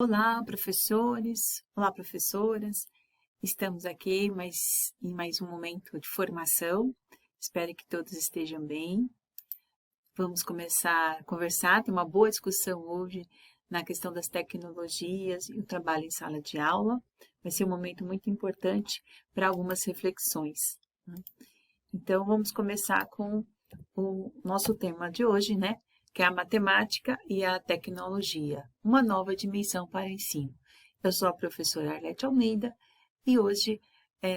Olá, professores! Olá, professoras! Estamos aqui em mais um momento de formação. Espero que todos estejam bem. Vamos começar a conversar, ter uma boa discussão hoje na questão das tecnologias e o trabalho em sala de aula. Vai ser um momento muito importante para algumas reflexões, né? Então, vamos começar com o nosso tema de hoje, né? Que é a matemática e a tecnologia, uma nova dimensão para o ensino. Eu sou a professora Arlete Almeida e hoje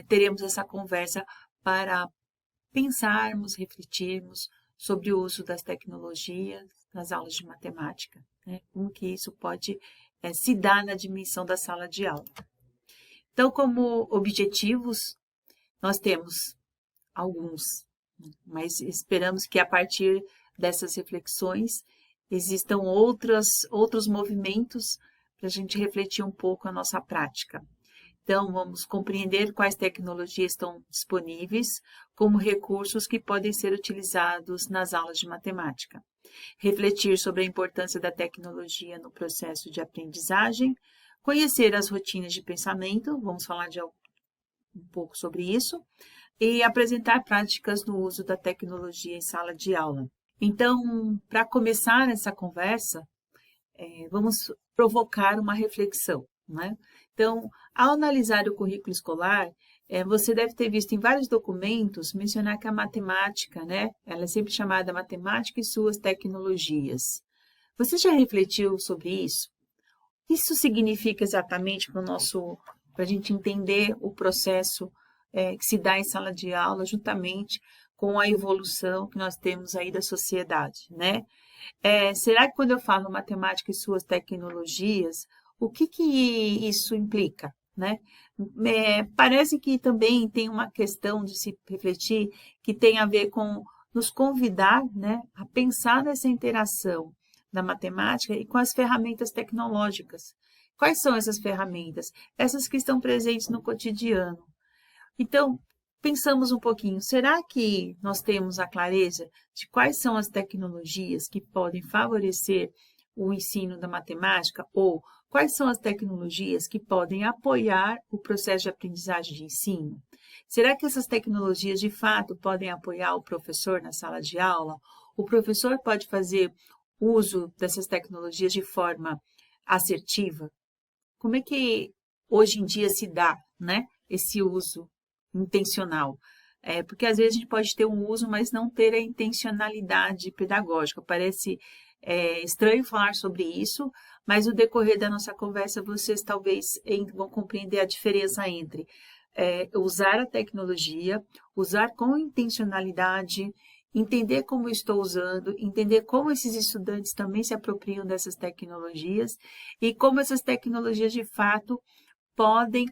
teremos essa conversa para pensarmos, refletirmos sobre o uso das tecnologias nas aulas de matemática, né? Como que isso pode se dar na dimensão da sala de aula. Então, como objetivos, nós temos alguns, mas esperamos que a partir dessas reflexões existam outros movimentos para a gente refletir um pouco a nossa prática. Então, vamos compreender quais tecnologias estão disponíveis como recursos que podem ser utilizados nas aulas de matemática. Refletir sobre a importância da tecnologia no processo de aprendizagem, conhecer as rotinas de pensamento, vamos falar um pouco sobre isso, e apresentar práticas no uso da tecnologia em sala de aula. Então, para começar essa conversa, vamos provocar uma reflexão, né? Então, ao analisar o currículo escolar, você deve ter visto em vários documentos mencionar que a matemática, né? Ela é sempre chamada matemática e suas tecnologias. Você já refletiu sobre isso? Isso significa exatamente para a gente entender o processo que se dá em sala de aula, juntamente com a evolução que nós temos aí da sociedade, né? Será que quando eu falo matemática e suas tecnologias, o que isso implica, né? Parece que também tem uma questão de se refletir que tem a ver com nos convidar, né, a pensar nessa interação da matemática e com as ferramentas tecnológicas. Quais são essas ferramentas? Essas que estão presentes no cotidiano. Então, pensamos um pouquinho, será que nós temos a clareza de quais são as tecnologias que podem favorecer o ensino da matemática ou quais são as tecnologias que podem apoiar o processo de aprendizagem de ensino? Será que essas tecnologias de fato podem apoiar o professor na sala de aula? O professor pode fazer uso dessas tecnologias de forma assertiva? Como é que hoje em dia se dá, né, esse uso intencional? Porque às vezes a gente pode ter um uso, mas não ter a intencionalidade pedagógica. Parece estranho falar sobre isso, mas no decorrer da nossa conversa vocês talvez vão compreender a diferença entre usar a tecnologia, usar com intencionalidade, entender como estou usando, entender como esses estudantes também se apropriam dessas tecnologias e como essas tecnologias de fato podem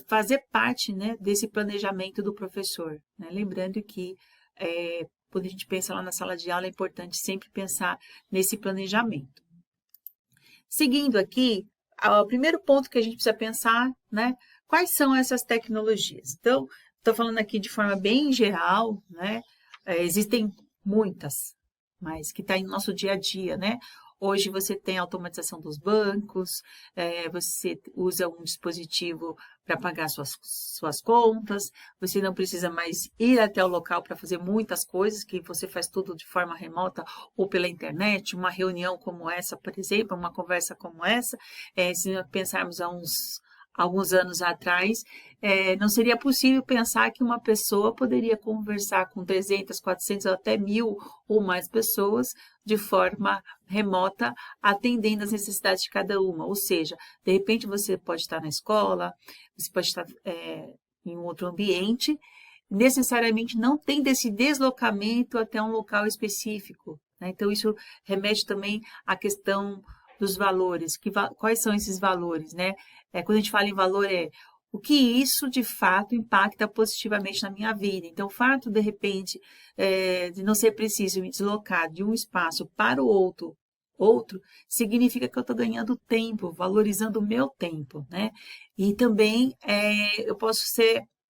fazer parte, né, desse planejamento do professor, né? Lembrando que quando a gente pensa lá na sala de aula, é importante sempre pensar nesse planejamento. Seguindo aqui, o primeiro ponto que a gente precisa pensar, né, quais são essas tecnologias? Então, estou falando aqui de forma bem geral, né? Existem muitas, mas que está no nosso dia a dia, né? Hoje você tem a automatização dos bancos, você usa um dispositivo para pagar suas contas, você não precisa mais ir até o local para fazer muitas coisas, que você faz tudo de forma remota ou pela internet, uma reunião como essa, por exemplo, uma conversa como essa, se pensarmos alguns anos atrás, não seria possível pensar que uma pessoa poderia conversar com 300, 400 ou até 1.000 ou mais pessoas de forma remota, atendendo às necessidades de cada uma. Ou seja, de repente você pode estar na escola, você pode estar em um outro ambiente, necessariamente não tem desse deslocamento até um local específico, né? Então, isso remete também à questão dos valores. Quais são esses valores, né? Quando a gente fala em valor, o que isso de fato impacta positivamente na minha vida. Então, o fato, de repente, de não ser preciso me deslocar de um espaço para o outro, significa que eu estou ganhando tempo, valorizando o meu tempo, né? E também eu posso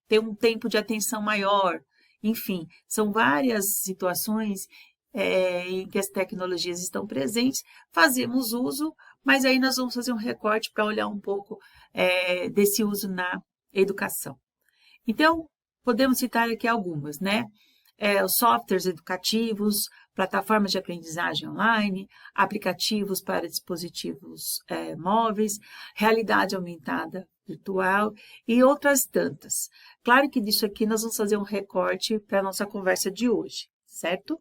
ter um tempo de atenção maior. Enfim, são várias situações em que as tecnologias estão presentes, fazemos uso, mas aí nós vamos fazer um recorte para olhar um pouco desse uso na educação. Então, podemos citar aqui algumas, né? Os softwares educativos, plataformas de aprendizagem online, aplicativos para dispositivos móveis, realidade aumentada virtual e outras tantas. Claro que disso aqui nós vamos fazer um recorte para a nossa conversa de hoje, certo?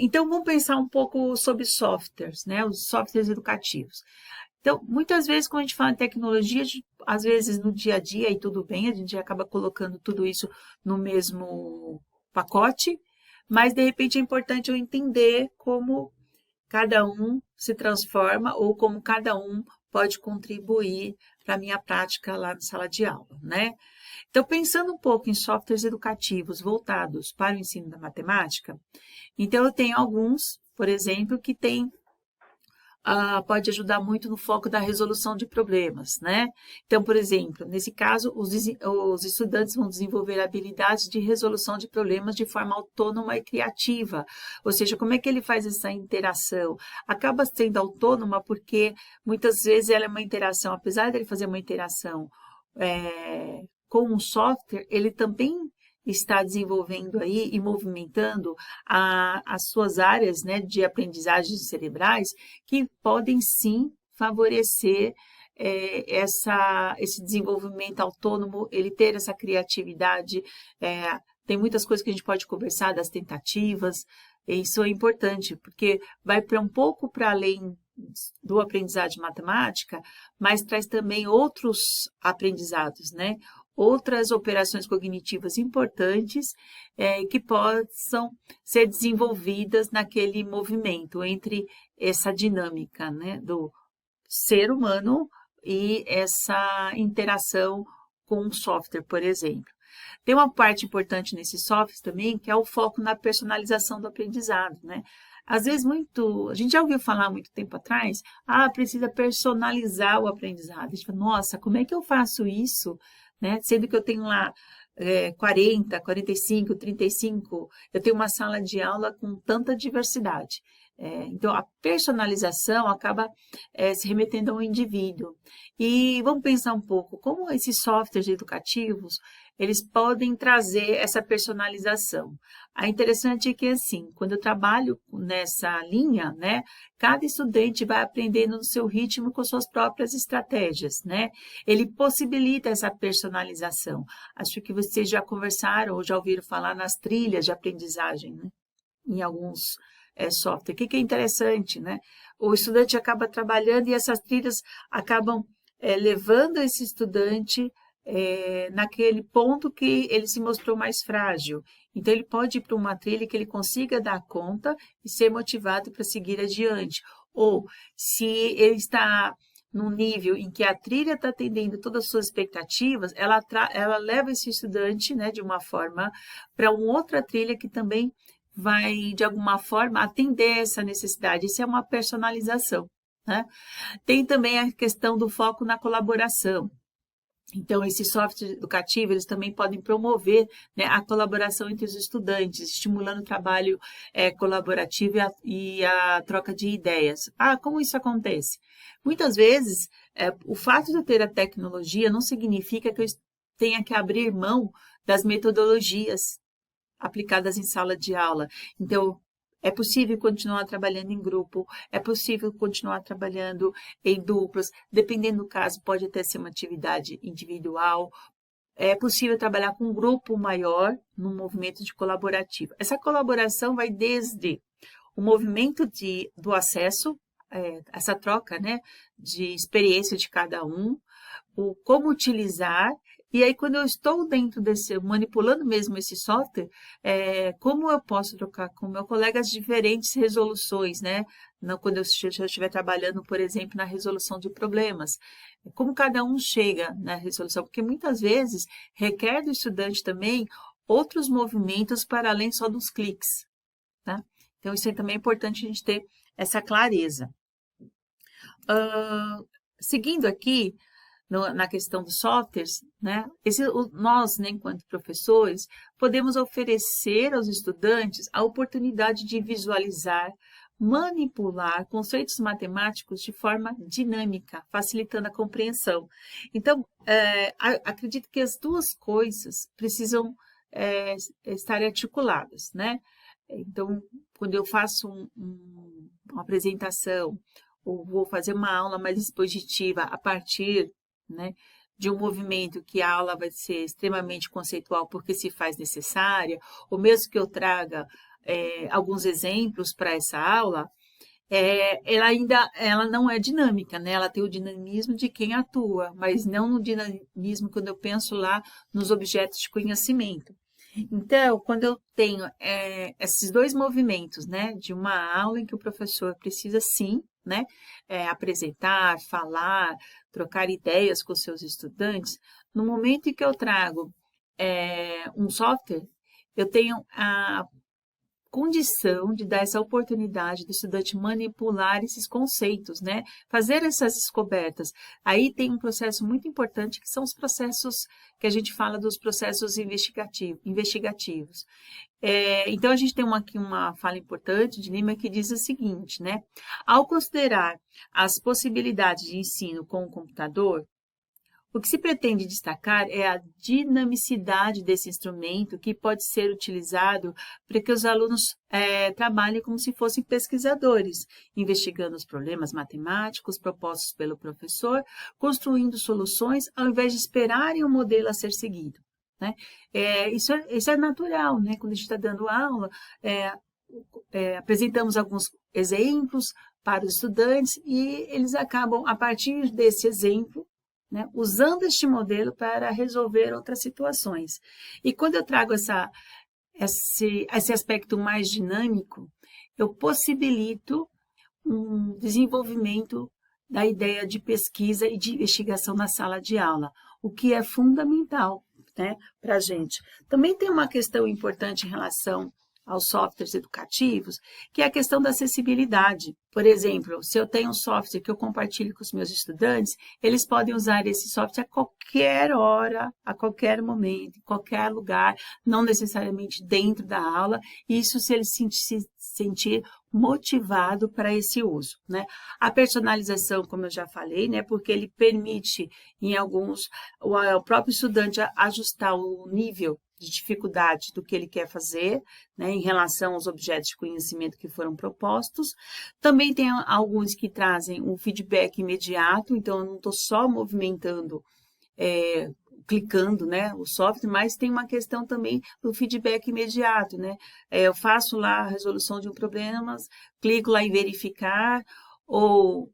Então, vamos pensar um pouco sobre softwares, né? Os softwares educativos. Então, muitas vezes, quando a gente fala em tecnologia, às vezes no dia a dia, e tudo bem, a gente acaba colocando tudo isso no mesmo pacote, mas, de repente, é importante eu entender como cada um se transforma ou como cada um pode contribuir para a minha prática lá na sala de aula, né? Então, pensando um pouco em softwares educativos voltados para o ensino da matemática, então eu tenho alguns, por exemplo, que pode ajudar muito no foco da resolução de problemas, né? Então, por exemplo, nesse caso, os estudantes vão desenvolver habilidades de resolução de problemas de forma autônoma e criativa. Ou seja, como é que ele faz essa interação? Acaba sendo autônoma porque, muitas vezes, ela é uma interação, apesar de ele fazer uma interação com um software, ele também está desenvolvendo aí e movimentando as suas áreas, né, de aprendizagens cerebrais que podem sim favorecer esse desenvolvimento autônomo, ele ter essa criatividade. Tem muitas coisas que a gente pode conversar das tentativas, e isso é importante, porque vai para um pouco para além do aprendizado de matemática, mas traz também outros aprendizados, né? Outras operações cognitivas importantes que possam ser desenvolvidas naquele movimento entre essa dinâmica, né, do ser humano e essa interação com um software, por exemplo. Tem uma parte importante nesses softwares também, que é o foco na personalização do aprendizado, né? Às vezes a gente já ouviu falar há muito tempo atrás, precisa personalizar o aprendizado. A gente fala, nossa, como é que eu faço isso? Né? Sendo que eu tenho lá 40, 45, 35, eu tenho uma sala de aula com tanta diversidade. Então, a personalização acaba se remetendo ao indivíduo. E vamos pensar um pouco, como esses softwares educativos, eles podem trazer essa personalização. A interessante é que, assim, quando eu trabalho nessa linha, né, cada estudante vai aprendendo no seu ritmo com suas próprias estratégias, né? Ele possibilita essa personalização. Acho que vocês já conversaram ou já ouviram falar nas trilhas de aprendizagem, né? Em alguns software. O que é interessante, né? O estudante acaba trabalhando e essas trilhas acabam levando esse estudante naquele ponto que ele se mostrou mais frágil. Então, ele pode ir para uma trilha que ele consiga dar conta e ser motivado para seguir adiante. Ou, se ele está num nível em que a trilha está atendendo todas as suas expectativas, ela leva esse estudante, né, de uma forma para uma outra trilha que também vai, de alguma forma, atender essa necessidade. Isso é uma personalização, né? Tem também a questão do foco na colaboração. Então, esses softwares educativos, eles também podem promover, né, a colaboração entre os estudantes, estimulando o trabalho colaborativo e a troca de ideias. Como isso acontece? Muitas vezes, o fato de eu ter a tecnologia não significa que eu tenha que abrir mão das metodologias aplicadas em sala de aula. Então, é possível continuar trabalhando em grupo, é possível continuar trabalhando em duplas, dependendo do caso, pode até ser uma atividade individual, é possível trabalhar com um grupo maior num movimento de colaborativo. Essa colaboração vai desde o movimento do acesso, essa troca, né, de experiência de cada um, o como utilizar. E aí, quando eu estou dentro manipulando mesmo esse software, como eu posso trocar com meu colega as diferentes resoluções, né? Quando eu estiver trabalhando, por exemplo, na resolução de problemas. Como cada um chega na resolução, porque muitas vezes requer do estudante também outros movimentos para além só dos cliques, tá? Então, isso é também importante a gente ter essa clareza. Seguindo aqui, na questão dos softwares, né? Nós, né, enquanto professores, podemos oferecer aos estudantes a oportunidade de visualizar, manipular conceitos matemáticos de forma dinâmica, facilitando a compreensão. Então, acredito que as duas coisas precisam estar articuladas, né? Então, quando eu faço uma apresentação ou vou fazer uma aula mais expositiva a partir, né, de um movimento que a aula vai ser extremamente conceitual porque se faz necessária, ou mesmo que eu traga alguns exemplos para essa aula, ela não é dinâmica, né? Ela tem o dinamismo de quem atua, mas não no dinamismo quando eu penso lá nos objetos de conhecimento. Então, quando eu tenho esses dois movimentos, né, de uma aula em que o professor precisa sim, né, apresentar, falar, trocar ideias com seus estudantes, no momento em que eu trago um software, eu tenho a condição de dar essa oportunidade do estudante manipular esses conceitos, né? Fazer essas descobertas. Aí tem um processo muito importante que são os processos que a gente fala dos processos investigativos. Então, a gente tem aqui uma fala importante de Lima que diz o seguinte, né? Ao considerar as possibilidades de ensino com o computador, o que se pretende destacar é a dinamicidade desse instrumento que pode ser utilizado para que os alunos trabalhem como se fossem pesquisadores, investigando os problemas matemáticos propostos pelo professor, construindo soluções ao invés de esperarem um modelo a ser seguido, né? Isso é natural, né? Quando a gente está dando aula, apresentamos alguns exemplos para os estudantes e eles acabam, a partir desse exemplo, né, usando este modelo para resolver outras situações. E quando eu trago esse aspecto mais dinâmico, eu possibilito um desenvolvimento da ideia de pesquisa e de investigação na sala de aula, o que é fundamental, né, para a gente. Também tem uma questão importante em relação aos softwares educativos, que é a questão da acessibilidade. Por exemplo, se eu tenho um software que eu compartilho com os meus estudantes, eles podem usar esse software a qualquer hora, a qualquer momento, em qualquer lugar, não necessariamente dentro da aula, isso se ele se sentir motivado para esse uso, né? A personalização, como eu já falei, né, porque ele permite, em alguns, o próprio estudante ajustar o nível de dificuldade do que ele quer fazer, né, em relação aos objetos de conhecimento que foram propostos. Também tem alguns que trazem um feedback imediato, então eu não estou só movimentando, clicando, né, o software, mas tem uma questão também do feedback imediato, né? Eu faço lá a resolução de um problema, clico lá em verificar, ou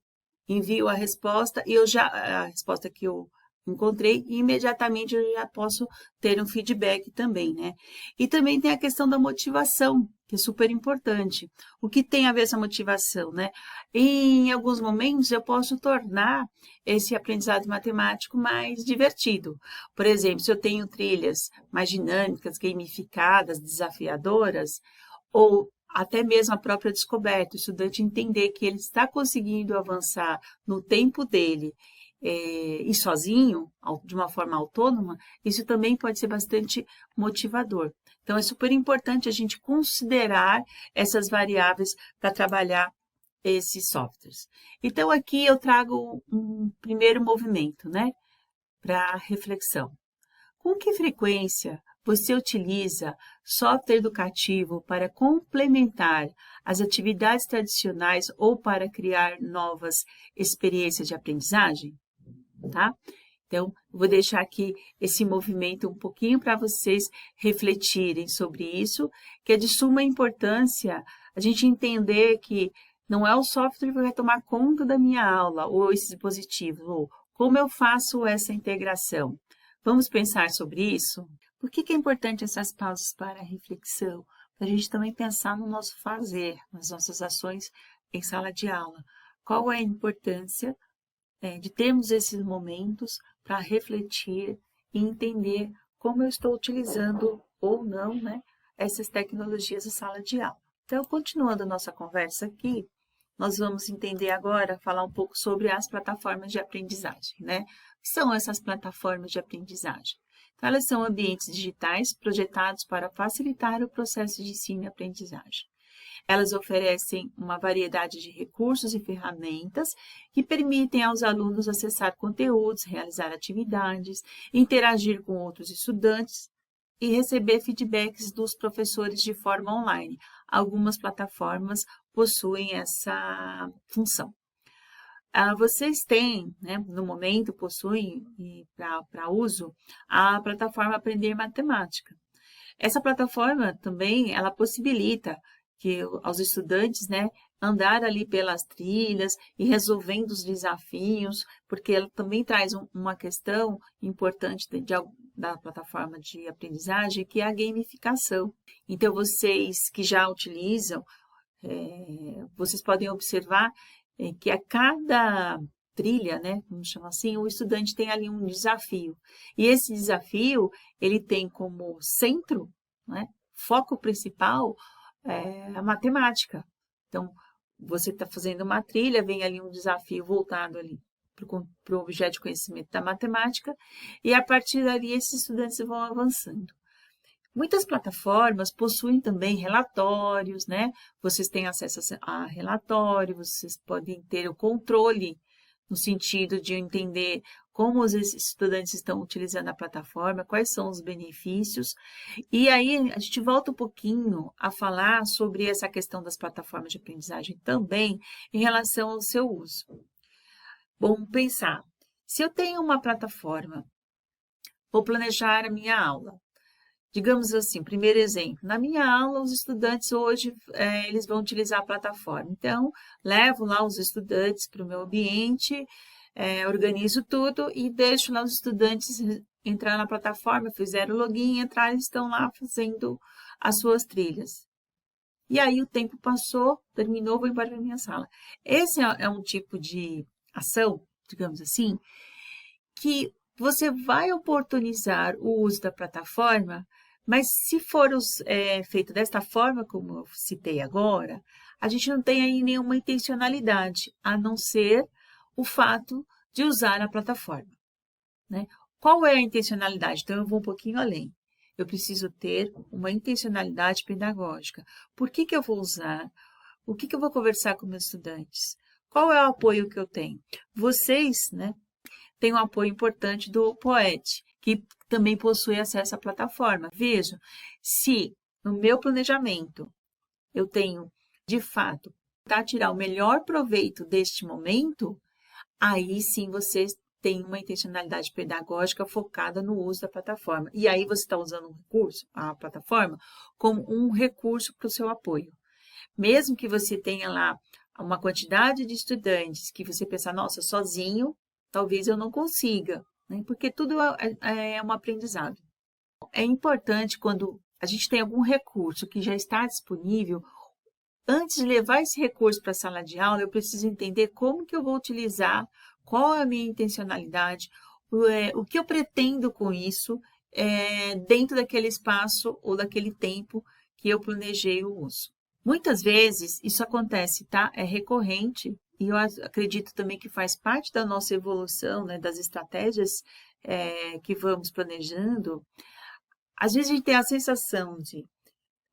envio a resposta, e a resposta que eu encontrei e imediatamente eu já posso ter um feedback também, né? E também tem a questão da motivação, que é super importante. O que tem a ver essa motivação, né? Em alguns momentos eu posso tornar esse aprendizado matemático mais divertido. Por exemplo, se eu tenho trilhas mais dinâmicas, gamificadas, desafiadoras, ou até mesmo a própria descoberta, o estudante entender que ele está conseguindo avançar no tempo dele, e sozinho, de uma forma autônoma, isso também pode ser bastante motivador. Então, é super importante a gente considerar essas variáveis para trabalhar esses softwares. Então, aqui eu trago um primeiro movimento, né, para reflexão. Com que frequência você utiliza software educativo para complementar as atividades tradicionais ou para criar novas experiências de aprendizagem? Tá? Então, vou deixar aqui esse movimento um pouquinho para vocês refletirem sobre isso, que é de suma importância a gente entender que não é o software que vai tomar conta da minha aula, ou esse dispositivo, ou como eu faço essa integração. Vamos pensar sobre isso? Por que é importante essas pausas para a reflexão? Para a gente também pensar no nosso fazer, nas nossas ações em sala de aula. Qual é a importância de termos esses momentos para refletir e entender como eu estou utilizando ou não, né, essas tecnologias em sala de aula. Então, continuando a nossa conversa aqui, nós vamos entender agora, falar um pouco sobre as plataformas de aprendizagem, né? O que são essas plataformas de aprendizagem? Então, elas são ambientes digitais projetados para facilitar o processo de ensino e aprendizagem. Elas oferecem uma variedade de recursos e ferramentas que permitem aos alunos acessar conteúdos, realizar atividades, interagir com outros estudantes e receber feedbacks dos professores de forma online. Algumas plataformas possuem essa função. Vocês têm, né, no momento, possuem para uso a plataforma Aprender Matemática. Essa plataforma também, ela possibilita que aos estudantes, né, andar ali pelas trilhas e resolvendo os desafios, porque ela também traz uma questão importante da plataforma de aprendizagem, que é a gamificação. Então, vocês que já utilizam, vocês podem observar que a cada trilha, né, vamos chamar assim, o estudante tem ali um desafio. E esse desafio, ele tem como centro, né, foco principal, a matemática. Então, você está fazendo uma trilha, vem ali um desafio voltado ali para o objeto de conhecimento da matemática, e a partir dali esses estudantes vão avançando. Muitas plataformas possuem também relatórios, né? Vocês têm acesso a relatório, vocês podem ter o controle no sentido de entender como os estudantes estão utilizando a plataforma, quais são os benefícios. E aí a gente volta um pouquinho a falar sobre essa questão das plataformas de aprendizagem também em relação ao seu uso. Bom, pensar, se eu tenho uma plataforma, vou planejar a minha aula. Digamos assim, primeiro exemplo, na minha aula, os estudantes hoje, eles vão utilizar a plataforma. Então, levo lá os estudantes para o meu ambiente, organizo tudo e deixo lá os estudantes entrar na plataforma, fizeram o login, entraram e estão lá fazendo as suas trilhas. E aí o tempo passou, terminou, vou embora para minha sala. Esse é um tipo de ação, digamos assim, que você vai oportunizar o uso da plataforma, mas se for feito desta forma, como eu citei agora, a gente não tem aí nenhuma intencionalidade, a não ser o fato de usar a plataforma, né? Qual é a intencionalidade? Então, eu vou um pouquinho além. Eu preciso ter uma intencionalidade pedagógica. Por que eu vou usar? O que eu vou conversar com meus estudantes? Qual é o apoio que eu tenho? Vocês, né, tem um apoio importante do POET, que também possui acesso à plataforma. Veja, se no meu planejamento eu tenho, de fato, tentar tirar o melhor proveito deste momento, aí sim você tem uma intencionalidade pedagógica focada no uso da plataforma. E aí você está usando a plataforma, como um recurso para o seu apoio. Mesmo que você tenha lá uma quantidade de estudantes que você pensa, nossa, sozinho, talvez eu não consiga, né? Porque tudo é um aprendizado. É importante quando a gente tem algum recurso que já está disponível, antes de levar esse recurso para a sala de aula, eu preciso entender como que eu vou utilizar, qual é a minha intencionalidade, o que eu pretendo com isso, dentro daquele espaço ou daquele tempo que eu planejei o uso. Muitas vezes isso acontece, tá? É recorrente e eu acredito também que faz parte da nossa evolução, né, das estratégias que vamos planejando. Às vezes a gente tem a sensação de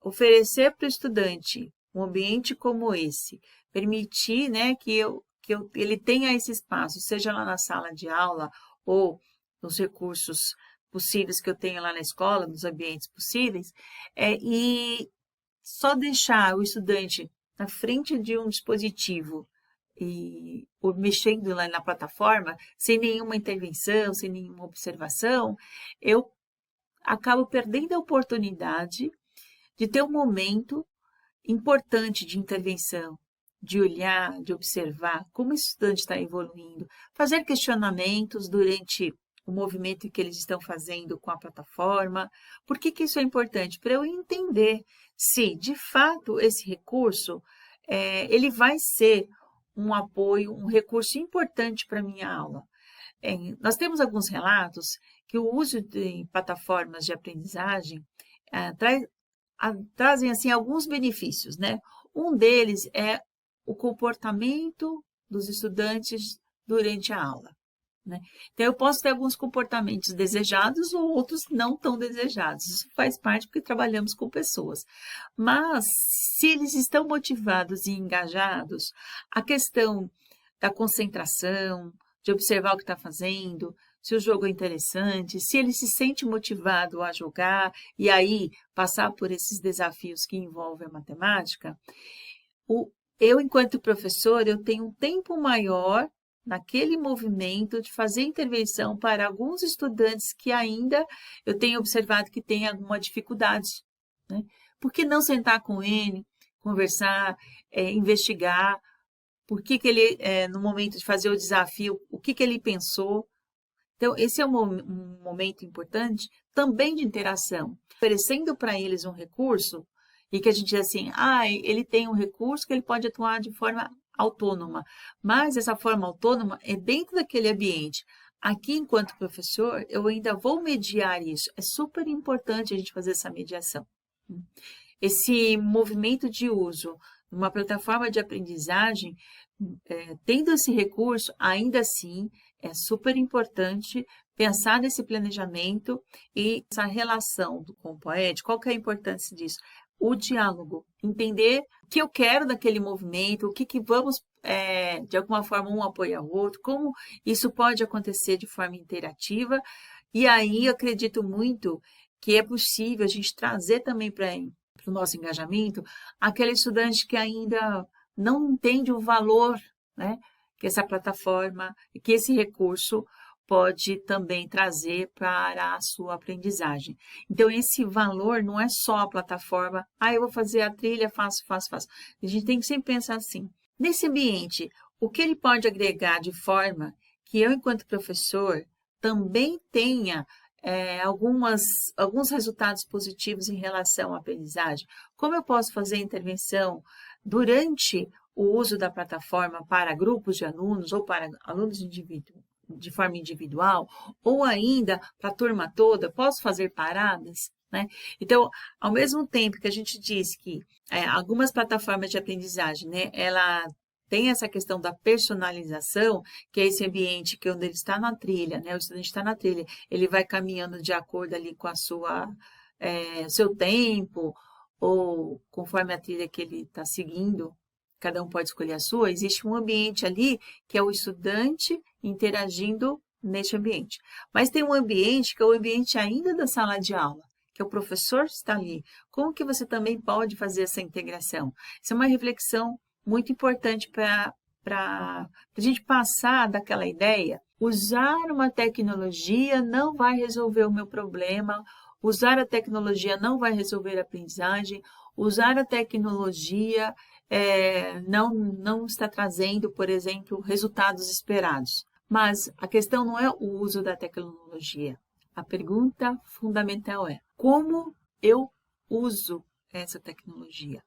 oferecer para o estudante um ambiente como esse, permitir, né, que ele tenha esse espaço, seja lá na sala de aula ou nos recursos possíveis que eu tenho lá na escola, nos ambientes possíveis, e só deixar o estudante na frente de um dispositivo ou mexendo lá na plataforma, sem nenhuma intervenção, sem nenhuma observação, eu acabo perdendo a oportunidade de ter um momento importante de intervenção, de olhar, de observar como o estudante está evoluindo, fazer questionamentos durante o movimento que eles estão fazendo com a plataforma. Por que isso é importante? Para eu entender se, de fato, esse recurso ele vai ser um apoio, um recurso importante para a minha aula. Nós temos alguns relatos que o uso de plataformas de aprendizagem trazem assim, alguns benefícios, né? Um deles é o comportamento dos estudantes durante a aula. né? Então, eu posso ter alguns comportamentos desejados ou outros não tão desejados. Isso faz parte porque trabalhamos com pessoas. Mas, se eles estão motivados e engajados, a questão da concentração, de observar o que está fazendo, se o jogo é interessante, se ele se sente motivado a jogar e aí passar por esses desafios que envolvem a matemática, eu, enquanto professor, eu tenho um tempo maior naquele movimento de fazer intervenção para alguns estudantes que ainda eu tenho observado que têm alguma dificuldade, né? Por que não sentar com ele, conversar, investigar, por que ele, no momento de fazer o desafio, o que ele pensou? Então, esse é um momento importante também de interação, oferecendo para eles um recurso e que a gente diz assim, ele tem um recurso que ele pode atuar de forma autônoma, mas essa forma autônoma é dentro daquele ambiente. Aqui, enquanto professor, eu ainda vou mediar isso. É super importante a gente fazer essa mediação. Esse movimento de uso numa plataforma de aprendizagem, tendo esse recurso, ainda assim, é super importante pensar nesse planejamento e essa relação com o POED. Qual que é a importância disso? O diálogo, entender o que eu quero daquele movimento, o que vamos, de alguma forma, um apoiar o outro, como isso pode acontecer de forma interativa. E aí, eu acredito muito que é possível a gente trazer também para o nosso engajamento aquele estudante que ainda não entende o valor, né, que essa plataforma, que esse recurso pode também trazer para a sua aprendizagem. Então, esse valor não é só a plataforma, eu vou fazer a trilha, faço. A gente tem que sempre pensar assim, nesse ambiente, o que ele pode agregar de forma que eu, enquanto professor, também tenha alguns resultados positivos em relação à aprendizagem. Como eu posso fazer intervenção durante o uso da plataforma para grupos de alunos ou para alunos de forma individual, ou ainda para a turma toda, posso fazer paradas, né? Então, ao mesmo tempo que a gente diz que algumas plataformas de aprendizagem, né, ela tem essa questão da personalização, que é esse ambiente que onde ele está na trilha, né? O estudante está na trilha, ele vai caminhando de acordo ali com a seu tempo, ou conforme a trilha que ele está seguindo, cada um pode escolher a sua, existe um ambiente ali que é o estudante interagindo neste ambiente. Mas tem um ambiente que é o ambiente ainda da sala de aula, que é o professor está ali. Como que você também pode fazer essa integração? Isso é uma reflexão muito importante para a gente passar daquela ideia, usar uma tecnologia não vai resolver o meu problema, usar a tecnologia não vai resolver a aprendizagem, usar a tecnologia não está trazendo, por exemplo, resultados esperados. Mas a questão não é o uso da tecnologia. A pergunta fundamental é como eu uso essa tecnologia?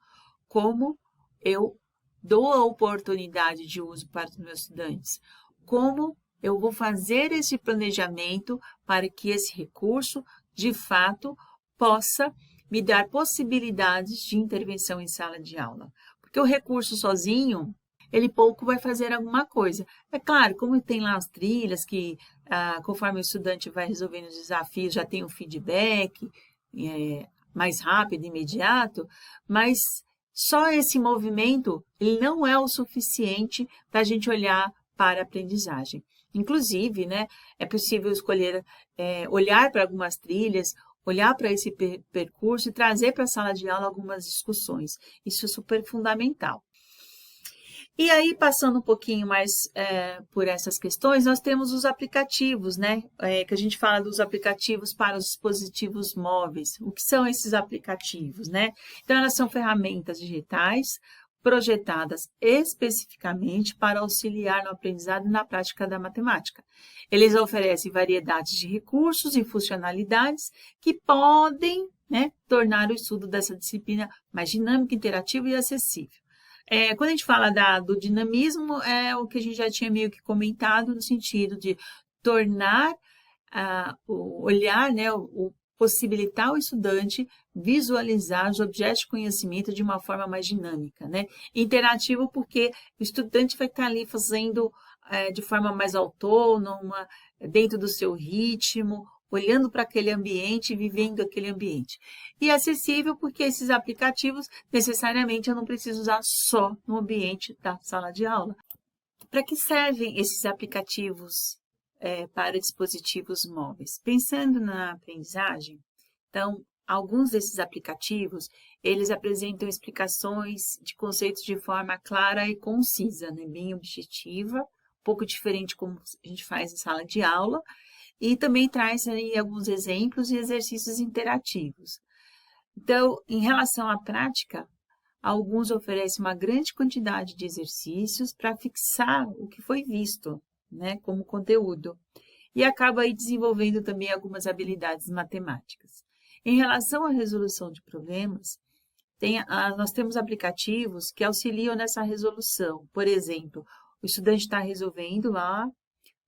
Como eu dou a oportunidade de uso para os meus estudantes? Como eu vou fazer esse planejamento para que esse recurso, de fato, possa me dar possibilidades de intervenção em sala de aula? Porque o recurso sozinho, ele pouco vai fazer alguma coisa. É claro, como tem lá as trilhas, que conforme o estudante vai resolvendo os desafios, já tem um feedback mais rápido, imediato, mas só esse movimento ele não é o suficiente para a gente olhar para a aprendizagem. Inclusive, né, é possível escolher, olhar para algumas trilhas, olhar para esse percurso e trazer para a sala de aula algumas discussões. Isso é super fundamental. E aí, passando um pouquinho mais por essas questões, nós temos os aplicativos, né? Que a gente fala dos aplicativos para os dispositivos móveis. O que são esses aplicativos, né? Então, elas são ferramentas digitais projetadas especificamente para auxiliar no aprendizado e na prática da matemática. Eles oferecem variedades de recursos e funcionalidades que podem, né, tornar o estudo dessa disciplina mais dinâmico, interativo e acessível. Quando a gente fala do dinamismo, é o que a gente já tinha meio que comentado no sentido de tornar, olhar, né, possibilitar o estudante visualizar os objetos de conhecimento de uma forma mais dinâmica, né? Interativo porque o estudante vai estar ali fazendo de forma mais autônoma, dentro do seu ritmo, olhando para aquele ambiente, vivendo aquele ambiente. E acessível porque esses aplicativos, necessariamente, eu não preciso usar só no ambiente da sala de aula. Para que servem esses aplicativos para dispositivos móveis? Pensando na aprendizagem, então, alguns desses aplicativos, eles apresentam explicações de conceitos de forma clara e concisa, né? Bem objetiva, um pouco diferente como a gente faz em sala de aula, e também traz aí alguns exemplos e exercícios interativos. Então, em relação à prática, alguns oferecem uma grande quantidade de exercícios para fixar o que foi visto, né, como conteúdo, e acaba aí desenvolvendo também algumas habilidades matemáticas. Em relação à resolução de problemas, nós temos aplicativos que auxiliam nessa resolução. Por exemplo, o estudante está resolvendo lá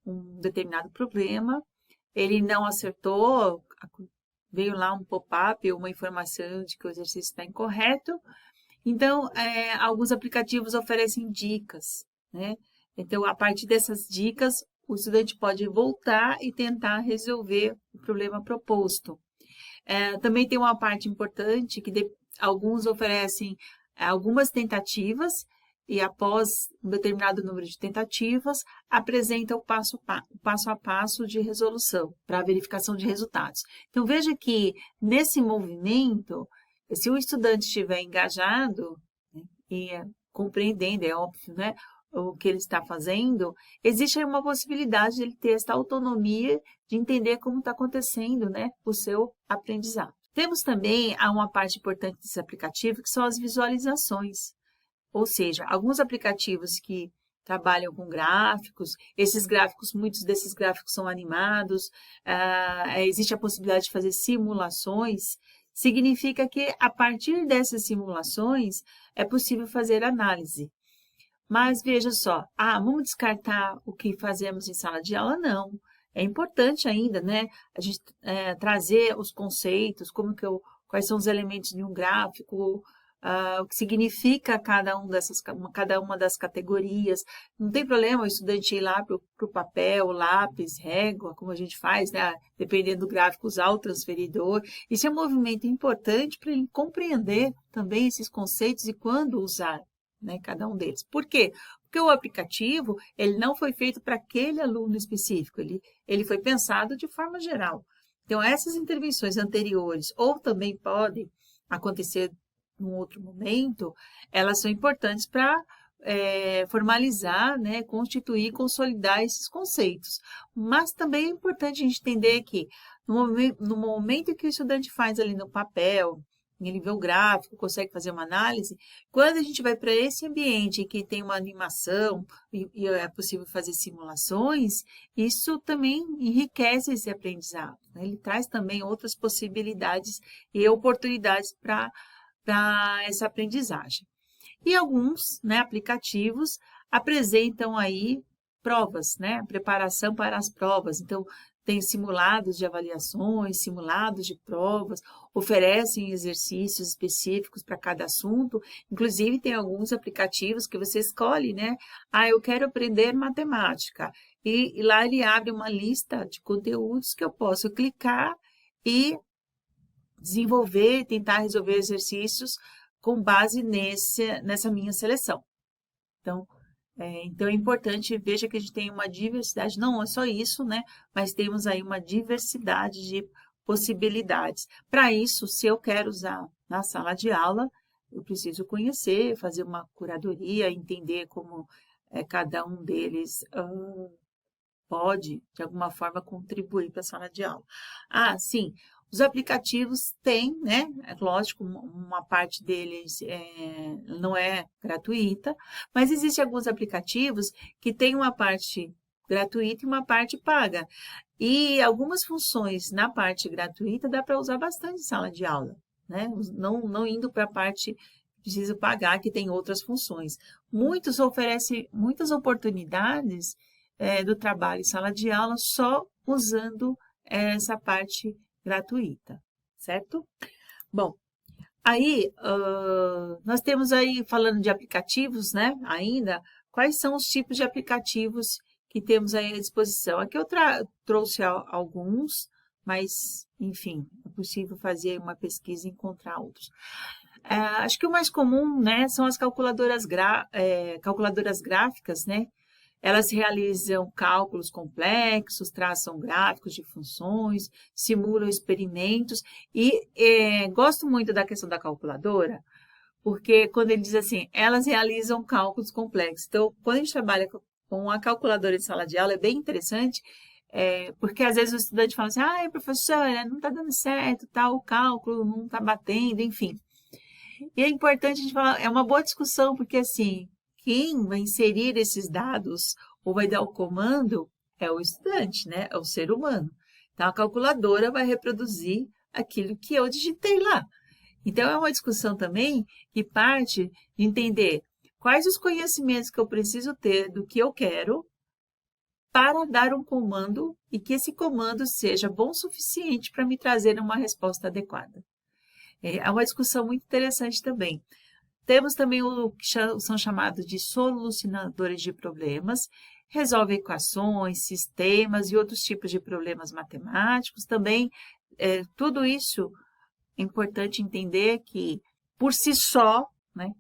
um determinado problema, ele não acertou, veio lá um pop-up, uma informação de que o exercício está incorreto. Então, alguns aplicativos oferecem dicas, né? Então, a partir dessas dicas, o estudante pode voltar e tentar resolver o problema proposto. Também tem uma parte importante que alguns oferecem algumas tentativas e após um determinado número de tentativas, apresenta o passo a passo de resolução para a verificação de resultados. Então, veja que nesse movimento, se o estudante estiver engajado, né, e compreendendo, é óbvio, né, o que ele está fazendo, existe aí uma possibilidade de ele ter essa autonomia de entender como está acontecendo, né, o seu aprendizado. Temos também uma parte importante desse aplicativo, que são as visualizações. Ou seja, alguns aplicativos que trabalham com gráficos, muitos desses gráficos são animados, existe a possibilidade de fazer simulações, significa que a partir dessas simulações é possível fazer análise. Mas veja só, vamos descartar o que fazemos em sala de aula? Não. É importante ainda, né, a gente trazer os conceitos, quais são os elementos de um gráfico, o que significa cada uma das categorias. Não tem problema o estudante ir lá para o papel, lápis, régua, como a gente faz, né? Dependendo do gráfico, usar o transferidor. Isso é um movimento importante para ele compreender também esses conceitos e quando usar, né, cada um deles. Por quê? Porque o aplicativo ele não foi feito para aquele aluno específico, ele foi pensado de forma geral. Então, essas intervenções anteriores, ou também podem acontecer num outro momento, elas são importantes para formalizar, né, constituir, consolidar esses conceitos. Mas também é importante a gente entender que no momento que o estudante faz ali no papel, ele vê o gráfico, consegue fazer uma análise, quando a gente vai para esse ambiente que tem uma animação e é possível fazer simulações, isso também enriquece esse aprendizado, né? Ele traz também outras possibilidades e oportunidades para essa aprendizagem. E alguns, né, aplicativos apresentam aí provas, né, preparação para as provas. Então, tem simulados de avaliações, simulados de provas, oferecem exercícios específicos para cada assunto. Inclusive, tem alguns aplicativos que você escolhe, né? Eu quero aprender matemática. E lá ele abre uma lista de conteúdos que eu posso clicar e desenvolver, tentar resolver exercícios com base nessa minha seleção. Então é importante, veja que a gente tem uma diversidade, não é só isso, né? Mas temos aí uma diversidade de possibilidades. Para isso, se eu quero usar na sala de aula, eu preciso conhecer, fazer uma curadoria, entender como cada um deles pode, de alguma forma, contribuir para a sala de aula. Sim, os aplicativos têm, né? É lógico, uma parte deles não é gratuita, mas existem alguns aplicativos que têm uma parte gratuita e uma parte paga. E algumas funções na parte gratuita dá para usar bastante em sala de aula, né? Não indo para a parte que precisa pagar, que tem outras funções. Muitos oferecem muitas oportunidades do trabalho em sala de aula só usando essa parte gratuita, certo? Bom, aí nós temos aí, falando de aplicativos, né, ainda, quais são os tipos de aplicativos que temos aí à disposição. Aqui eu trouxe alguns, mas, enfim, é possível fazer uma pesquisa e encontrar outros. Acho que o mais comum, né, são as calculadoras gráficas, né? Elas realizam cálculos complexos, traçam gráficos de funções, simulam experimentos e gosto muito da questão da calculadora, porque quando ele diz assim, elas realizam cálculos complexos. Então, quando a gente trabalha com a calculadora em sala de aula, é bem interessante, porque às vezes o estudante fala assim, professora, não está dando certo, tá, o cálculo não está batendo, enfim. E é importante a gente falar, é uma boa discussão, porque assim, quem vai inserir esses dados ou vai dar o comando é o estudante, né? É o ser humano. Então, a calculadora vai reproduzir aquilo que eu digitei lá. Então, é uma discussão também que parte de entender quais os conhecimentos que eu preciso ter do que eu quero para dar um comando e que esse comando seja bom o suficiente para me trazer uma resposta adequada. É uma discussão muito interessante também. Temos também o que são chamados de solucionadores de problemas, resolve equações, sistemas e outros tipos de problemas matemáticos. Também, tudo isso é importante entender que, por si só, né,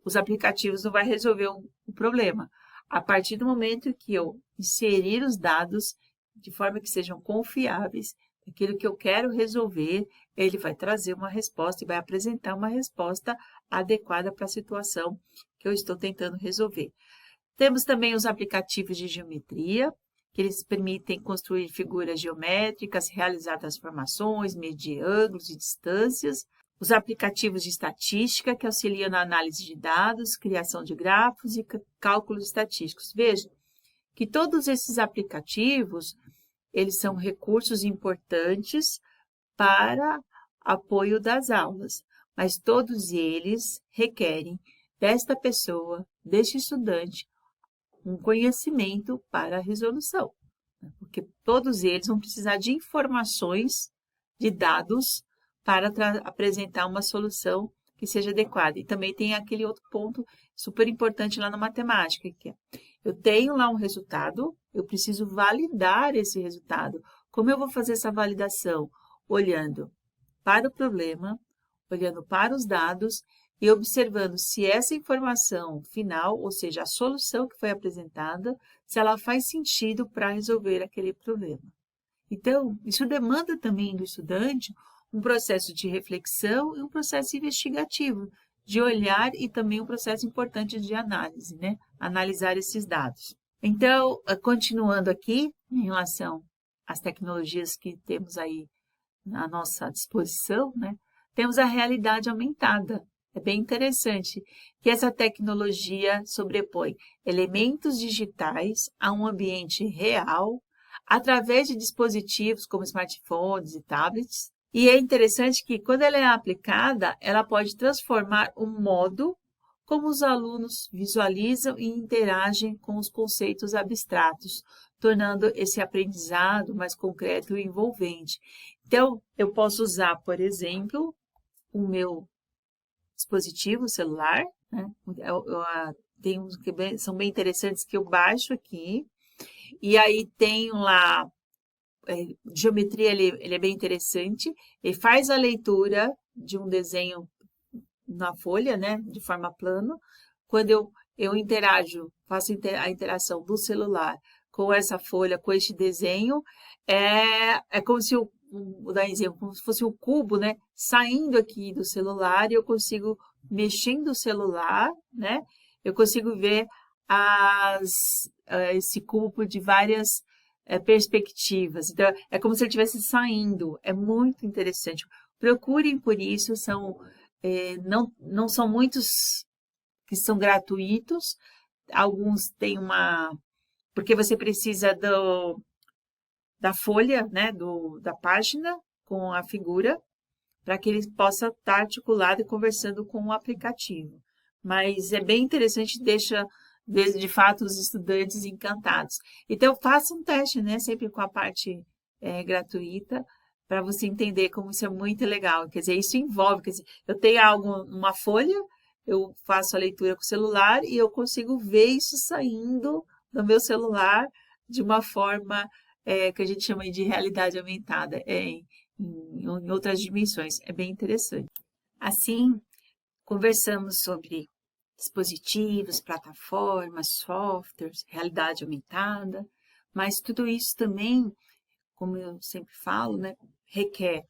os aplicativos não vão resolver o problema. A partir do momento que eu inserir os dados de forma que sejam confiáveis, aquilo que eu quero resolver, ele vai trazer uma resposta e vai apresentar uma resposta adequada para a situação que eu estou tentando resolver. Temos também os aplicativos de geometria, que eles permitem construir figuras geométricas, realizar transformações, medir ângulos e distâncias. Os aplicativos de estatística, que auxiliam na análise de dados, criação de gráficos e cálculos estatísticos. Veja que todos esses aplicativos, eles são recursos importantes para apoio das aulas, mas todos eles requerem desta pessoa, deste estudante, um conhecimento para a resolução, porque todos eles vão precisar de informações, de dados, para apresentar uma solução que seja adequada. E também tem aquele outro ponto super importante lá na matemática, que é, eu tenho lá um resultado, eu preciso validar esse resultado. Como eu vou fazer essa validação? Olhando para o problema, olhando para os dados e observando se essa informação final, ou seja, a solução que foi apresentada, se ela faz sentido para resolver aquele problema. Então, isso demanda também do estudante um processo de reflexão e um processo investigativo, de olhar e também um processo importante de análise, né? Analisar esses dados. Então, continuando aqui, em relação às tecnologias que temos aí à nossa disposição, né? Temos a realidade aumentada. É bem interessante que essa tecnologia sobrepõe elementos digitais a um ambiente real, através de dispositivos como smartphones e tablets. E é interessante que, quando ela é aplicada, ela pode transformar o modo como os alunos visualizam e interagem com os conceitos abstratos, tornando esse aprendizado mais concreto e envolvente. Então, eu posso usar, por exemplo, o meu dispositivo celular, né? Tem uns que são bem interessantes que eu baixo aqui, e aí tenho lá, geometria, ele é bem interessante, ele faz a leitura de um desenho na folha, né, de forma plana. Quando eu interajo, faço a interação do celular com essa folha, com este desenho, é como se vou dar um exemplo, como se fosse um cubo, né, saindo aqui do celular e eu consigo, mexendo o celular, né, eu consigo ver esse cubo de várias perspectivas. Então, é como se ele estivesse saindo. É muito interessante. Procurem por isso, não são muitos que são gratuitos. Alguns têm porque você precisa da folha, né, da página com a figura, para que ele possa estar articulado e conversando com o aplicativo. Mas é bem interessante, deixa de fato os estudantes encantados. Então, faça um teste, né, sempre com a parte gratuita, para você entender como isso é muito legal. Quer dizer, isso envolve, quer dizer, eu tenho uma folha, eu faço a leitura com o celular e eu consigo ver isso saindo do meu celular de uma forma que a gente chama de realidade aumentada, em outras dimensões. É bem interessante. Assim, conversamos sobre dispositivos, plataformas, softwares, realidade aumentada, mas tudo isso também, como eu sempre falo, né, requer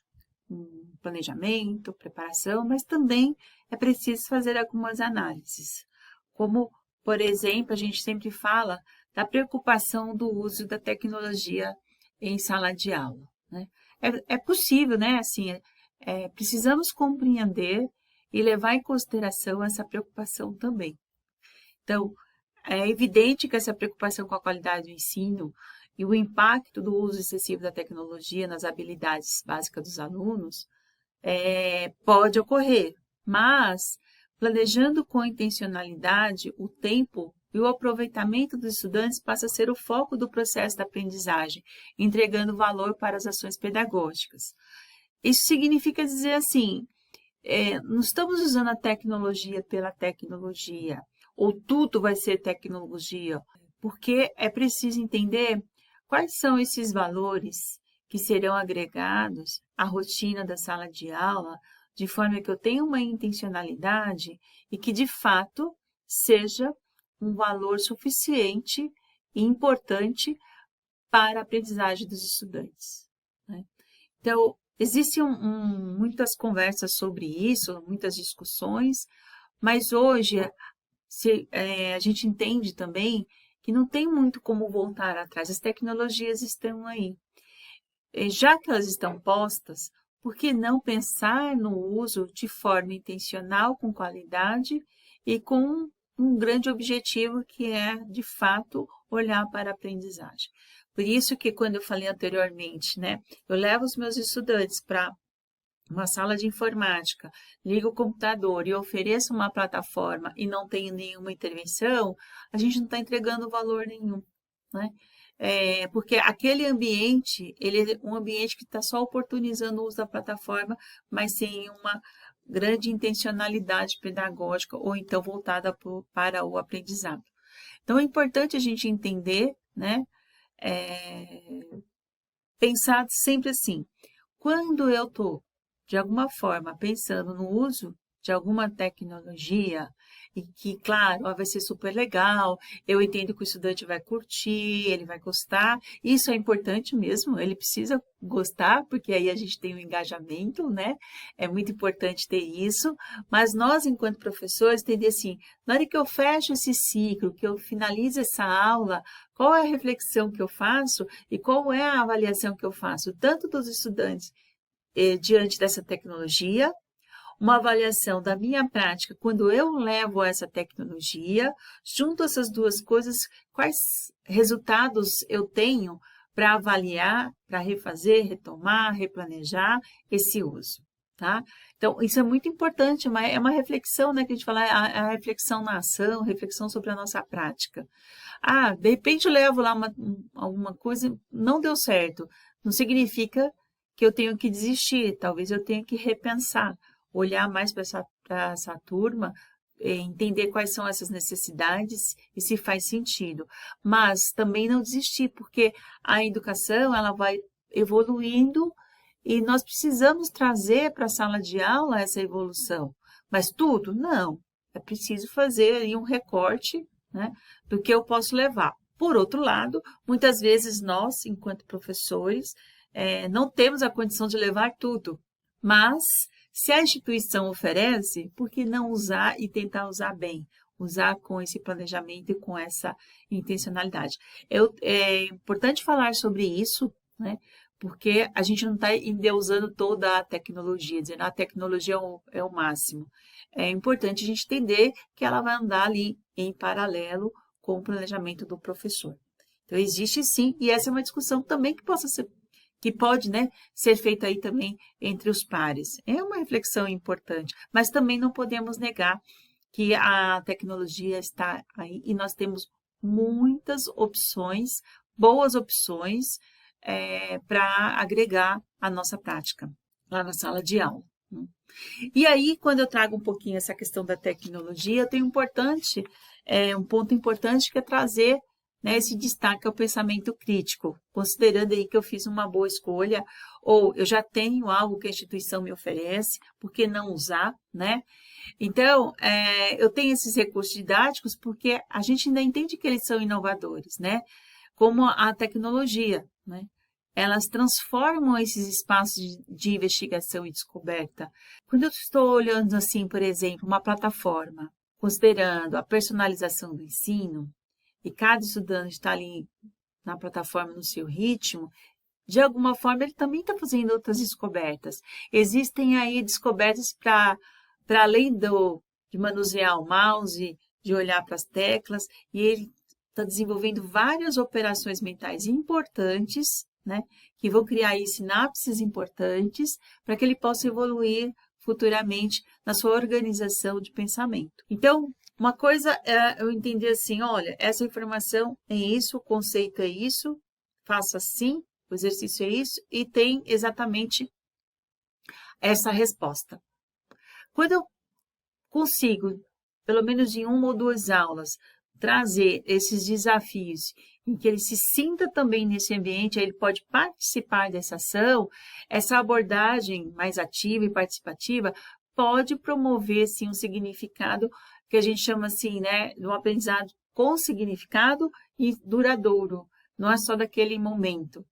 um planejamento, preparação, mas também é preciso fazer algumas análises. Como, por exemplo, a gente sempre fala da preocupação do uso da tecnologia em sala de aula, né? É possível, né? Assim, precisamos compreender e levar em consideração essa preocupação também. Então, é evidente que essa preocupação com a qualidade do ensino e o impacto do uso excessivo da tecnologia nas habilidades básicas dos alunos pode ocorrer, mas planejando com intencionalidade o tempo e o aproveitamento dos estudantes passa a ser o foco do processo da aprendizagem, entregando valor para as ações pedagógicas. Isso significa dizer assim, não estamos usando a tecnologia pela tecnologia, ou tudo vai ser tecnologia, porque é preciso entender quais são esses valores que serão agregados à rotina da sala de aula, de forma que eu tenha uma intencionalidade e que, de fato, seja um valor suficiente e importante para a aprendizagem dos estudantes, né? Então, existem muitas conversas sobre isso, muitas discussões, mas hoje a gente entende também que não tem muito como voltar atrás, as tecnologias estão aí. E já que elas estão postas, por que não pensar no uso de forma intencional, com qualidade e com um grande objetivo que é, de fato, olhar para a aprendizagem. Por isso que, quando eu falei anteriormente, né, eu levo os meus estudantes para uma sala de informática, ligo o computador e ofereço uma plataforma e não tenho nenhuma intervenção, a gente não está entregando valor nenhum, né? Porque aquele ambiente, ele é um ambiente que está só oportunizando o uso da plataforma, mas sem uma grande intencionalidade pedagógica ou então voltada para o aprendizado. Então, é importante a gente entender, né? Pensar sempre assim, quando eu estou, de alguma forma, pensando no uso de alguma tecnologia, e que, claro, vai ser super legal, eu entendo que o estudante vai curtir, ele vai gostar, isso é importante mesmo, ele precisa gostar, porque aí a gente tem um engajamento, né? É muito importante ter isso, mas nós, enquanto professores, entender assim, na hora que eu fecho esse ciclo, que eu finalizo essa aula, qual é a reflexão que eu faço e qual é a avaliação que eu faço, tanto dos estudantes diante dessa tecnologia, uma avaliação da minha prática quando eu levo essa tecnologia, junto essas duas coisas, quais resultados eu tenho para avaliar, para refazer, retomar, replanejar esse uso, tá? Então, isso é muito importante, é uma reflexão, né, que a gente fala, a reflexão na ação, reflexão sobre a nossa prática. De repente eu levo lá alguma coisa, não deu certo, não significa que eu tenho que desistir, talvez eu tenha que repensar, olhar mais para essa turma, entender quais são essas necessidades e se faz sentido. Mas também não desistir, porque a educação ela vai evoluindo e nós precisamos trazer para a sala de aula essa evolução. Mas tudo? Não. É preciso fazer aí um recorte, né, do que eu posso levar. Por outro lado, muitas vezes nós, enquanto professores, não temos a condição de levar tudo, mas se a instituição oferece, por que não usar e tentar usar bem? Usar com esse planejamento e com essa intencionalidade. É importante falar sobre isso, né? Porque a gente não está endeusando toda a tecnologia, dizendo a tecnologia é o máximo. É importante a gente entender que ela vai andar ali em paralelo com o planejamento do professor. Então, existe sim, e essa é uma discussão também que pode, né, ser feita aí também entre os pares. É uma reflexão importante, mas também não podemos negar que a tecnologia está aí e nós temos muitas opções, boas opções, para agregar a nossa prática lá na sala de aula, né? E aí, quando eu trago um pouquinho essa questão da tecnologia, tem um ponto importante que é trazer né, esse destaque ao pensamento crítico, considerando aí que eu fiz uma boa escolha, ou eu já tenho algo que a instituição me oferece, por que não usar, né? Então, eu tenho esses recursos didáticos porque a gente ainda entende que eles são inovadores, né? Como a tecnologia, né? Elas transformam esses espaços de investigação e descoberta. Quando eu estou olhando assim, por exemplo, uma plataforma, considerando a personalização do ensino, e cada estudante está ali na plataforma no seu ritmo, de alguma forma ele também está fazendo outras descobertas. Existem aí descobertas para além de manusear o mouse, de olhar para as teclas, e ele está desenvolvendo várias operações mentais importantes, né, que vão criar aí sinapses importantes para que ele possa evoluir futuramente na sua organização de pensamento. Então, uma coisa é eu entender assim, olha, essa informação é isso, o conceito é isso, faça assim, o exercício é isso, e tem exatamente essa resposta. Quando eu consigo, pelo menos em uma ou duas aulas, trazer esses desafios em que ele se sinta também nesse ambiente, aí ele pode participar dessa ação, essa abordagem mais ativa e participativa pode promover, sim, um significado que a gente chama assim, né, de um aprendizado com significado e duradouro, não é só daquele momento.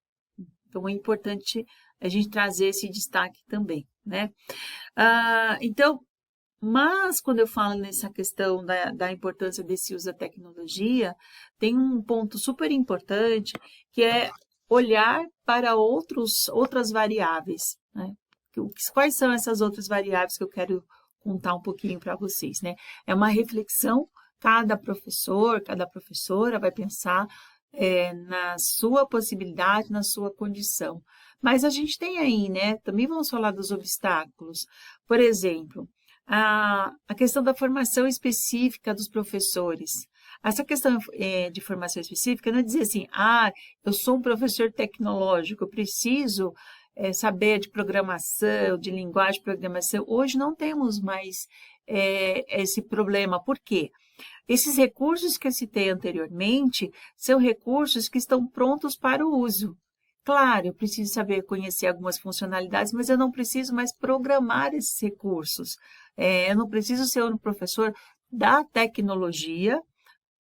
Então, é importante a gente trazer esse destaque também, né? Então, mas quando eu falo nessa questão da importância desse uso da tecnologia, tem um ponto super importante que é olhar para outras variáveis, né? Quais são essas outras variáveis que eu quero contar um pouquinho para vocês, né? É uma reflexão, cada professor, cada professora vai pensar na sua possibilidade, na sua condição. Mas a gente tem aí, né? Também vamos falar dos obstáculos. Por exemplo, a questão da formação específica dos professores. Essa questão de formação específica não é dizer assim, eu sou um professor tecnológico, eu preciso saber de programação, de linguagem de programação. Hoje não temos mais esse problema. Por quê? Esses recursos que eu citei anteriormente são recursos que estão prontos para o uso. Claro, eu preciso saber conhecer algumas funcionalidades, mas eu não preciso mais programar esses recursos. Eu não preciso ser um professor da tecnologia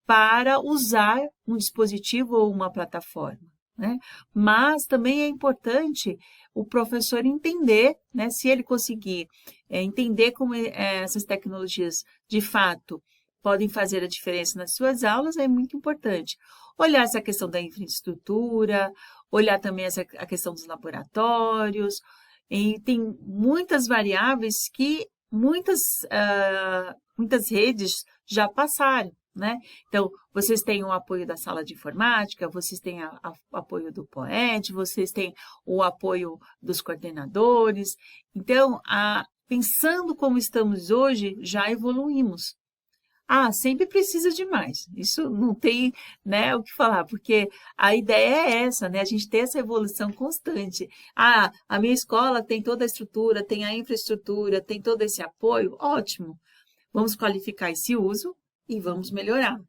para usar um dispositivo ou uma plataforma, né? Mas também é importante o professor entender, né, se ele conseguir entender como essas tecnologias de fato podem fazer a diferença nas suas aulas, é muito importante. Olhar essa questão da infraestrutura, olhar também a questão dos laboratórios, e tem muitas variáveis que muitas redes já passaram, né? Então, vocês têm o apoio da sala de informática, vocês têm o apoio do POET, vocês têm o apoio dos coordenadores. Então, pensando como estamos hoje, já evoluímos. Sempre precisa de mais. Isso não tem, né, o que falar, porque a ideia é essa, né? A gente ter essa evolução constante. A minha escola tem toda a estrutura, tem a infraestrutura, tem todo esse apoio, ótimo. Vamos qualificar esse uso e vamos melhorar.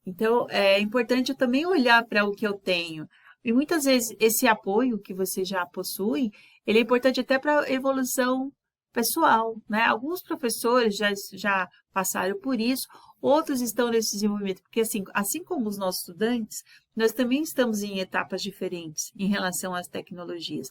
Então, é importante eu também olhar para o que eu tenho. E muitas vezes esse apoio que você já possui, ele é importante até para a evolução pessoal, né? Alguns professores já passaram por isso, outros estão nesse desenvolvimento, porque assim como os nossos estudantes, nós também estamos em etapas diferentes em relação às tecnologias.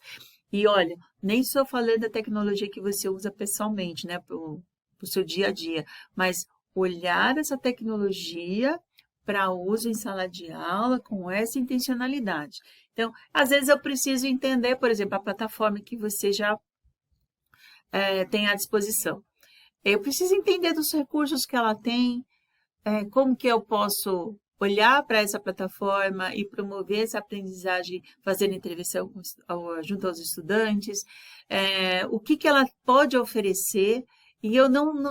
E olha, nem só falando da tecnologia que você usa pessoalmente, né, para o seu dia a dia, mas olhar essa tecnologia para uso em sala de aula com essa intencionalidade. Então, às vezes eu preciso entender, por exemplo, a plataforma que você já tem à disposição. Eu preciso entender dos recursos que ela tem, como que eu posso olhar para essa plataforma e promover essa aprendizagem, fazendo intervenção junto aos estudantes, o que ela pode oferecer, e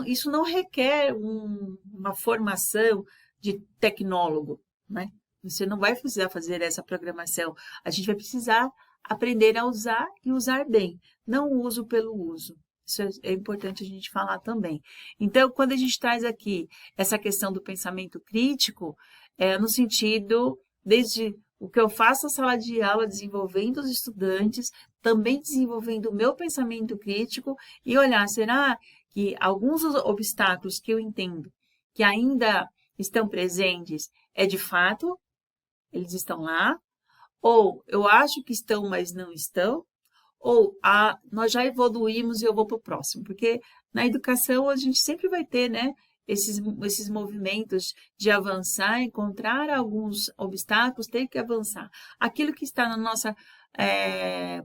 isso não requer uma formação de tecnólogo, né? Você não vai precisar fazer essa programação, a gente vai precisar aprender a usar e usar bem, não o uso pelo uso. Isso é importante a gente falar também. Então, quando a gente traz aqui essa questão do pensamento crítico, no sentido desde o que eu faço na sala de aula, desenvolvendo os estudantes, também desenvolvendo o meu pensamento crítico e olhar, será que alguns dos obstáculos que eu entendo que ainda estão presentes de fato, eles estão lá, ou eu acho que estão, mas não estão, ou nós já evoluímos e eu vou para o próximo, porque na educação a gente sempre vai ter, né, esses movimentos de avançar, encontrar alguns obstáculos, ter que avançar. Aquilo que está na nossa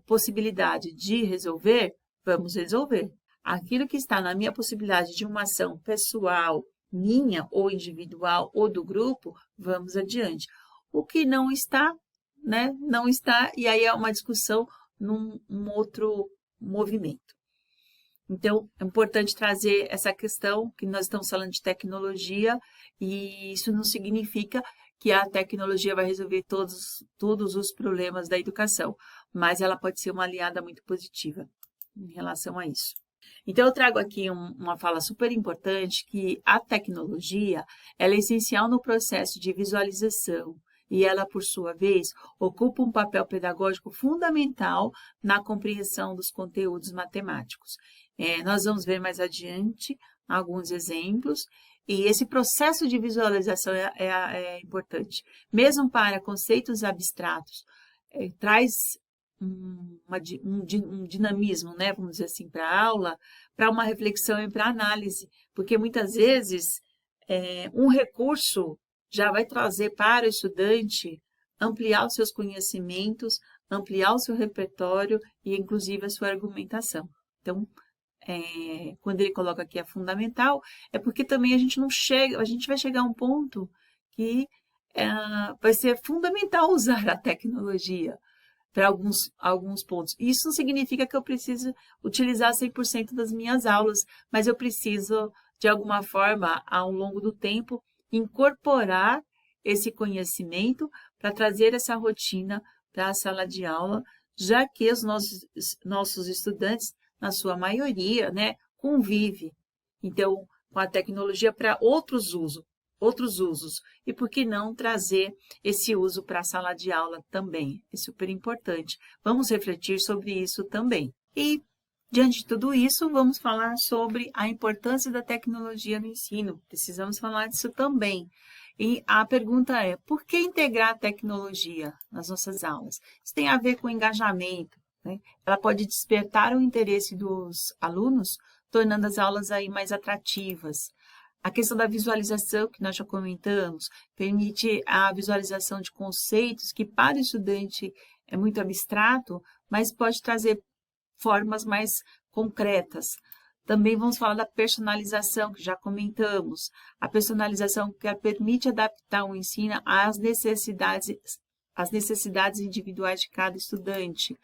possibilidade de resolver, vamos resolver. Aquilo que está na minha possibilidade de uma ação pessoal, minha ou individual ou do grupo, vamos adiante. O que não está, né, não está, e aí é uma discussão num outro movimento. Então, é importante trazer essa questão que nós estamos falando de tecnologia e isso não significa que a tecnologia vai resolver todos os problemas da educação, mas ela pode ser uma aliada muito positiva em relação a isso. Então, eu trago aqui uma fala super importante que a tecnologia ela é essencial no processo de visualização e ela, por sua vez, ocupa um papel pedagógico fundamental na compreensão dos conteúdos matemáticos. Nós vamos ver mais adiante alguns exemplos e esse processo de visualização é importante. Mesmo para conceitos abstratos, traz um dinamismo, né, vamos dizer assim, para a aula, para uma reflexão e para análise, porque muitas vezes um recurso já vai trazer para o estudante ampliar os seus conhecimentos, ampliar o seu repertório e, inclusive, a sua argumentação. Então, quando ele coloca aqui é fundamental, é porque também a gente vai chegar a um ponto que vai ser fundamental usar a tecnologia para alguns pontos. Isso não significa que eu preciso utilizar 100% das minhas aulas, mas eu preciso, de alguma forma, ao longo do tempo, incorporar esse conhecimento para trazer essa rotina para a sala de aula, já que os nossos estudantes, na sua maioria, né, convivem, então, com a tecnologia para outros usos. E por que não trazer esse uso para a sala de aula também? É super importante. Vamos refletir sobre isso também. E, diante de tudo isso, vamos falar sobre a importância da tecnologia no ensino. Precisamos falar disso também. E a pergunta é, por que integrar a tecnologia nas nossas aulas? Isso tem a ver com engajamento, né? Ela pode despertar o interesse dos alunos, tornando as aulas aí mais atrativas. A questão da visualização, que nós já comentamos, permite a visualização de conceitos que para o estudante é muito abstrato, mas pode trazer formas mais concretas. Também vamos falar da personalização, que já comentamos. A personalização que permite adaptar o ensino às necessidades individuais de cada estudante.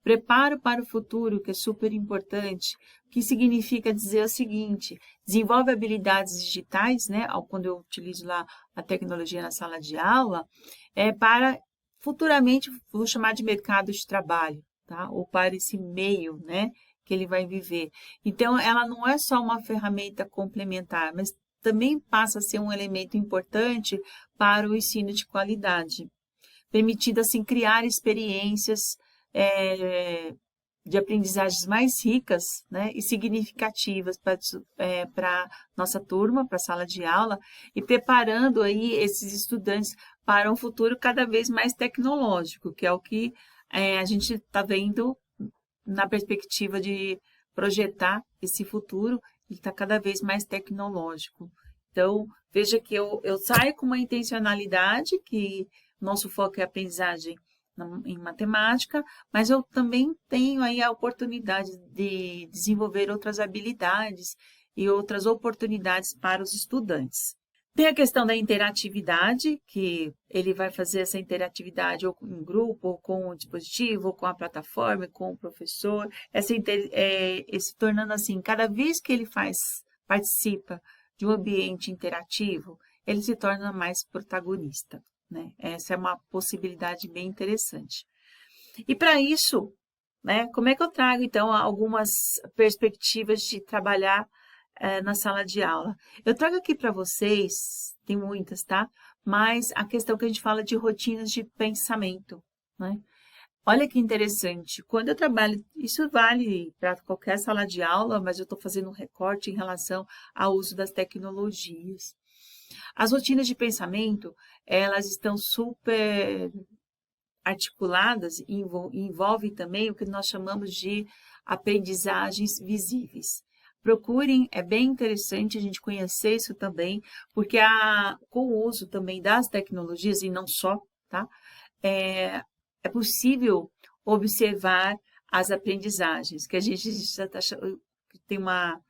Preparo para o futuro, que é super importante, que significa dizer o seguinte, desenvolve habilidades digitais, né, quando eu utilizo lá a tecnologia na sala de aula, para futuramente, vou chamar de mercado de trabalho, tá? Ou para esse meio, né, que ele vai viver. Então, ela não é só uma ferramenta complementar, mas também passa a ser um elemento importante para o ensino de qualidade, permitindo, assim, criar experiências de aprendizagens mais ricas, né, e significativas para nossa turma, para a sala de aula, e preparando aí esses estudantes para um futuro cada vez mais tecnológico, que é o que a gente está vendo na perspectiva de projetar esse futuro e está cada vez mais tecnológico. Então, veja que eu saio com uma intencionalidade, que nosso foco é a aprendizagem em matemática, mas eu também tenho aí a oportunidade de desenvolver outras habilidades e outras oportunidades para os estudantes. Tem a questão da interatividade, que ele vai fazer essa interatividade ou em grupo, ou com o dispositivo, ou com a plataforma, com o professor, se tornando assim, cada vez que ele participa de um ambiente interativo, ele se torna mais protagonista, né? Essa é uma possibilidade bem interessante. E para isso, né, como é que eu trago, então, algumas perspectivas de trabalhar na sala de aula? Eu trago aqui para vocês, tem muitas, tá? mas a questão que a gente fala de rotinas de pensamento, né? Olha que interessante, quando eu trabalho, isso vale para qualquer sala de aula, mas eu estou fazendo um recorte em relação ao uso das tecnologias. As rotinas de pensamento, elas estão super articuladas e envolvem também o que nós chamamos de aprendizagens visíveis. Procurem, é bem interessante a gente conhecer isso também, porque com o uso também das tecnologias, e não só, tá? É possível observar as aprendizagens, que a gente já tem uma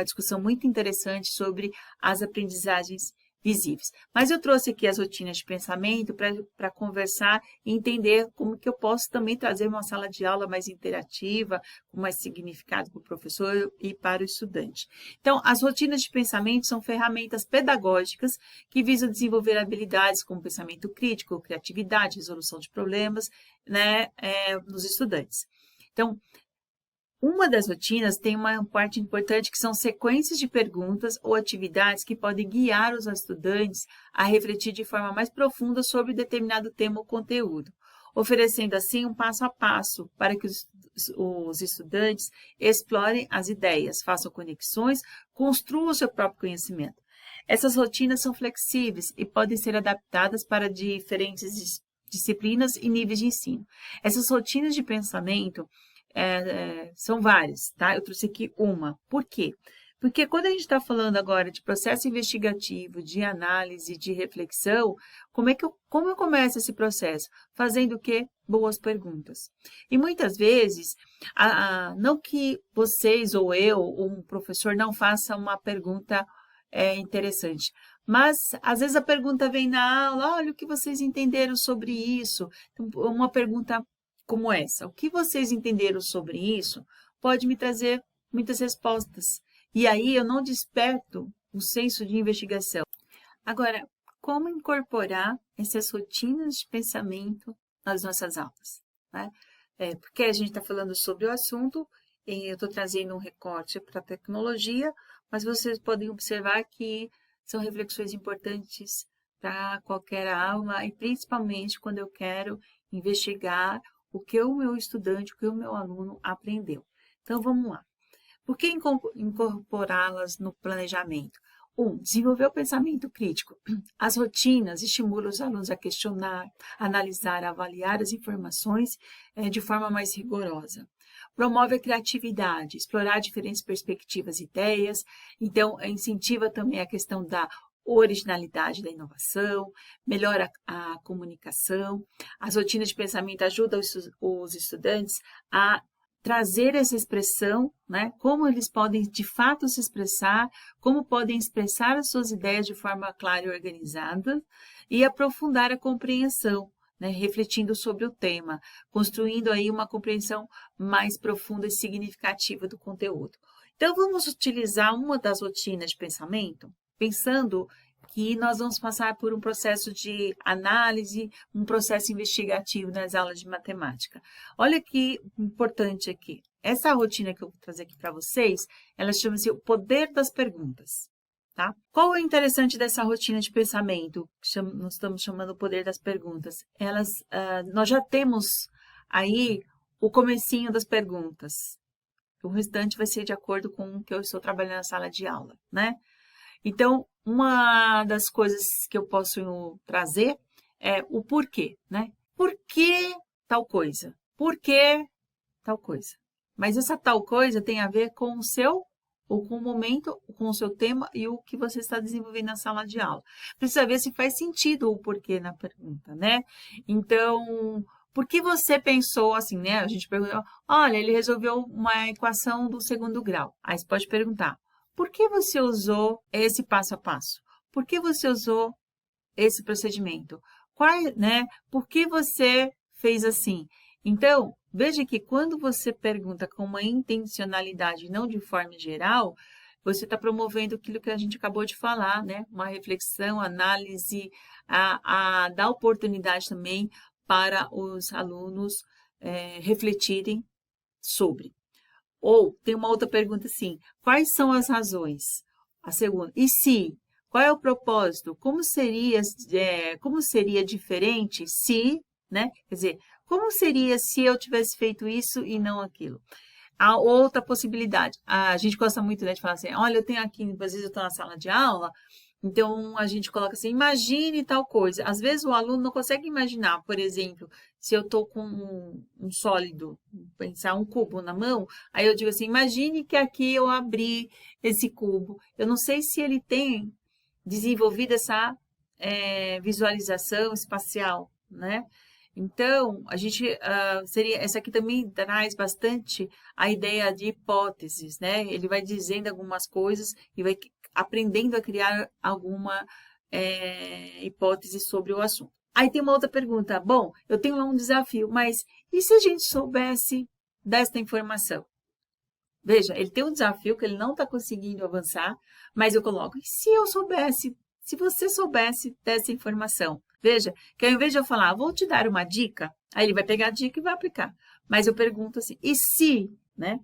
discussão muito interessante sobre as aprendizagens visíveis. Mas eu trouxe aqui as rotinas de pensamento para conversar e entender como que eu posso também trazer uma sala de aula mais interativa, com mais significado para o professor e para o estudante. Então, as rotinas de pensamento são ferramentas pedagógicas que visam desenvolver habilidades como pensamento crítico, criatividade, resolução de problemas, né, nos estudantes. Então, uma das rotinas tem uma parte importante que são sequências de perguntas ou atividades que podem guiar os estudantes a refletir de forma mais profunda sobre determinado tema ou conteúdo, oferecendo assim um passo a passo para que os estudantes explorem as ideias, façam conexões, construam o seu próprio conhecimento. Essas rotinas são flexíveis e podem ser adaptadas para diferentes disciplinas e níveis de ensino. Essas rotinas de pensamento são várias, tá? Eu trouxe aqui uma. Por quê? Porque quando a gente está falando agora de processo investigativo, de análise, de reflexão, como eu começo esse processo? Fazendo o quê? Boas perguntas. E muitas vezes, não que vocês ou eu, ou um professor, não faça uma pergunta interessante, mas às vezes a pergunta vem na aula, olha o que vocês entenderam sobre isso. Então, uma pergunta como essa. O que vocês entenderam sobre isso pode me trazer muitas respostas. E aí eu não desperto o senso de investigação. Agora, como incorporar essas rotinas de pensamento nas nossas aulas, né? Porque a gente está falando sobre o assunto, e eu estou trazendo um recorte para a tecnologia, mas vocês podem observar que são reflexões importantes para qualquer aula, e principalmente quando eu quero investigar o que o meu estudante, o que o meu aluno aprendeu. Então, vamos lá. Por que incorporá-las no planejamento? 1. Desenvolver o pensamento crítico. As rotinas estimulam os alunos a questionar, analisar, avaliar as informações de forma mais rigorosa. Promove a criatividade, explorar diferentes perspectivas e ideias. Então, incentiva também a questão da originalidade da inovação, melhora a comunicação. As rotinas de pensamento ajudam os estudantes a trazer essa expressão, né? Como eles podem de fato se expressar, como podem expressar as suas ideias de forma clara e organizada e aprofundar a compreensão, né? Refletindo sobre o tema, construindo aí uma compreensão mais profunda e significativa do conteúdo. Então, vamos utilizar uma das rotinas de pensamento, pensando que nós vamos passar por um processo de análise, um processo investigativo nas aulas de matemática. Olha que importante aqui. Essa rotina que eu vou trazer aqui para vocês, ela chama-se o poder das perguntas. Tá? Qual é o interessante dessa rotina de pensamento? Nós estamos chamando o poder das perguntas. Nós já temos aí o comecinho das perguntas. O restante vai ser de acordo com o que eu estou trabalhando na sala de aula, né? Então, uma das coisas que eu posso trazer é o porquê, né? Por que tal coisa? Por que tal coisa? Mas essa tal coisa tem a ver com o seu, ou com o momento, com o seu tema e o que você está desenvolvendo na sala de aula. Precisa ver se faz sentido o porquê na pergunta, né? Então, por que você pensou assim, né? A gente perguntou, olha, ele resolveu uma equação do segundo grau. Aí você pode perguntar, por que você usou esse passo a passo? Por que você usou esse procedimento? Né? Por que você fez assim? Então, veja que quando você pergunta com uma intencionalidade, não de forma geral, você está promovendo aquilo que a gente acabou de falar, né? Uma reflexão, análise, a dar oportunidade também para os alunos refletirem sobre. Ou tem uma outra pergunta assim, quais são as razões? A segunda, e se? Qual é o propósito? Como seria diferente se, né? Quer dizer, como seria se eu tivesse feito isso e não aquilo? A outra possibilidade, a gente gosta muito, né, de falar assim, olha, eu tenho aqui, às vezes eu estou na sala de aula, então a gente coloca assim, imagine tal coisa. Às vezes o aluno não consegue imaginar, por exemplo, se eu estou com um sólido, pensar um cubo na mão, aí eu digo assim, imagine que aqui eu abri esse cubo. Eu não sei se ele tem desenvolvido essa visualização espacial, né? Então, a gente essa aqui também traz bastante a ideia de hipóteses, né? Ele vai dizendo algumas coisas e vai aprendendo a criar alguma hipótese sobre o assunto. Aí tem uma outra pergunta. Bom, eu tenho lá um desafio, mas e se a gente soubesse desta informação? Veja, ele tem um desafio que ele não está conseguindo avançar, mas eu coloco, e se eu soubesse, se você soubesse dessa informação? Veja, que ao invés de eu falar, vou te dar uma dica, aí ele vai pegar a dica e vai aplicar. Mas eu pergunto assim, e se, né?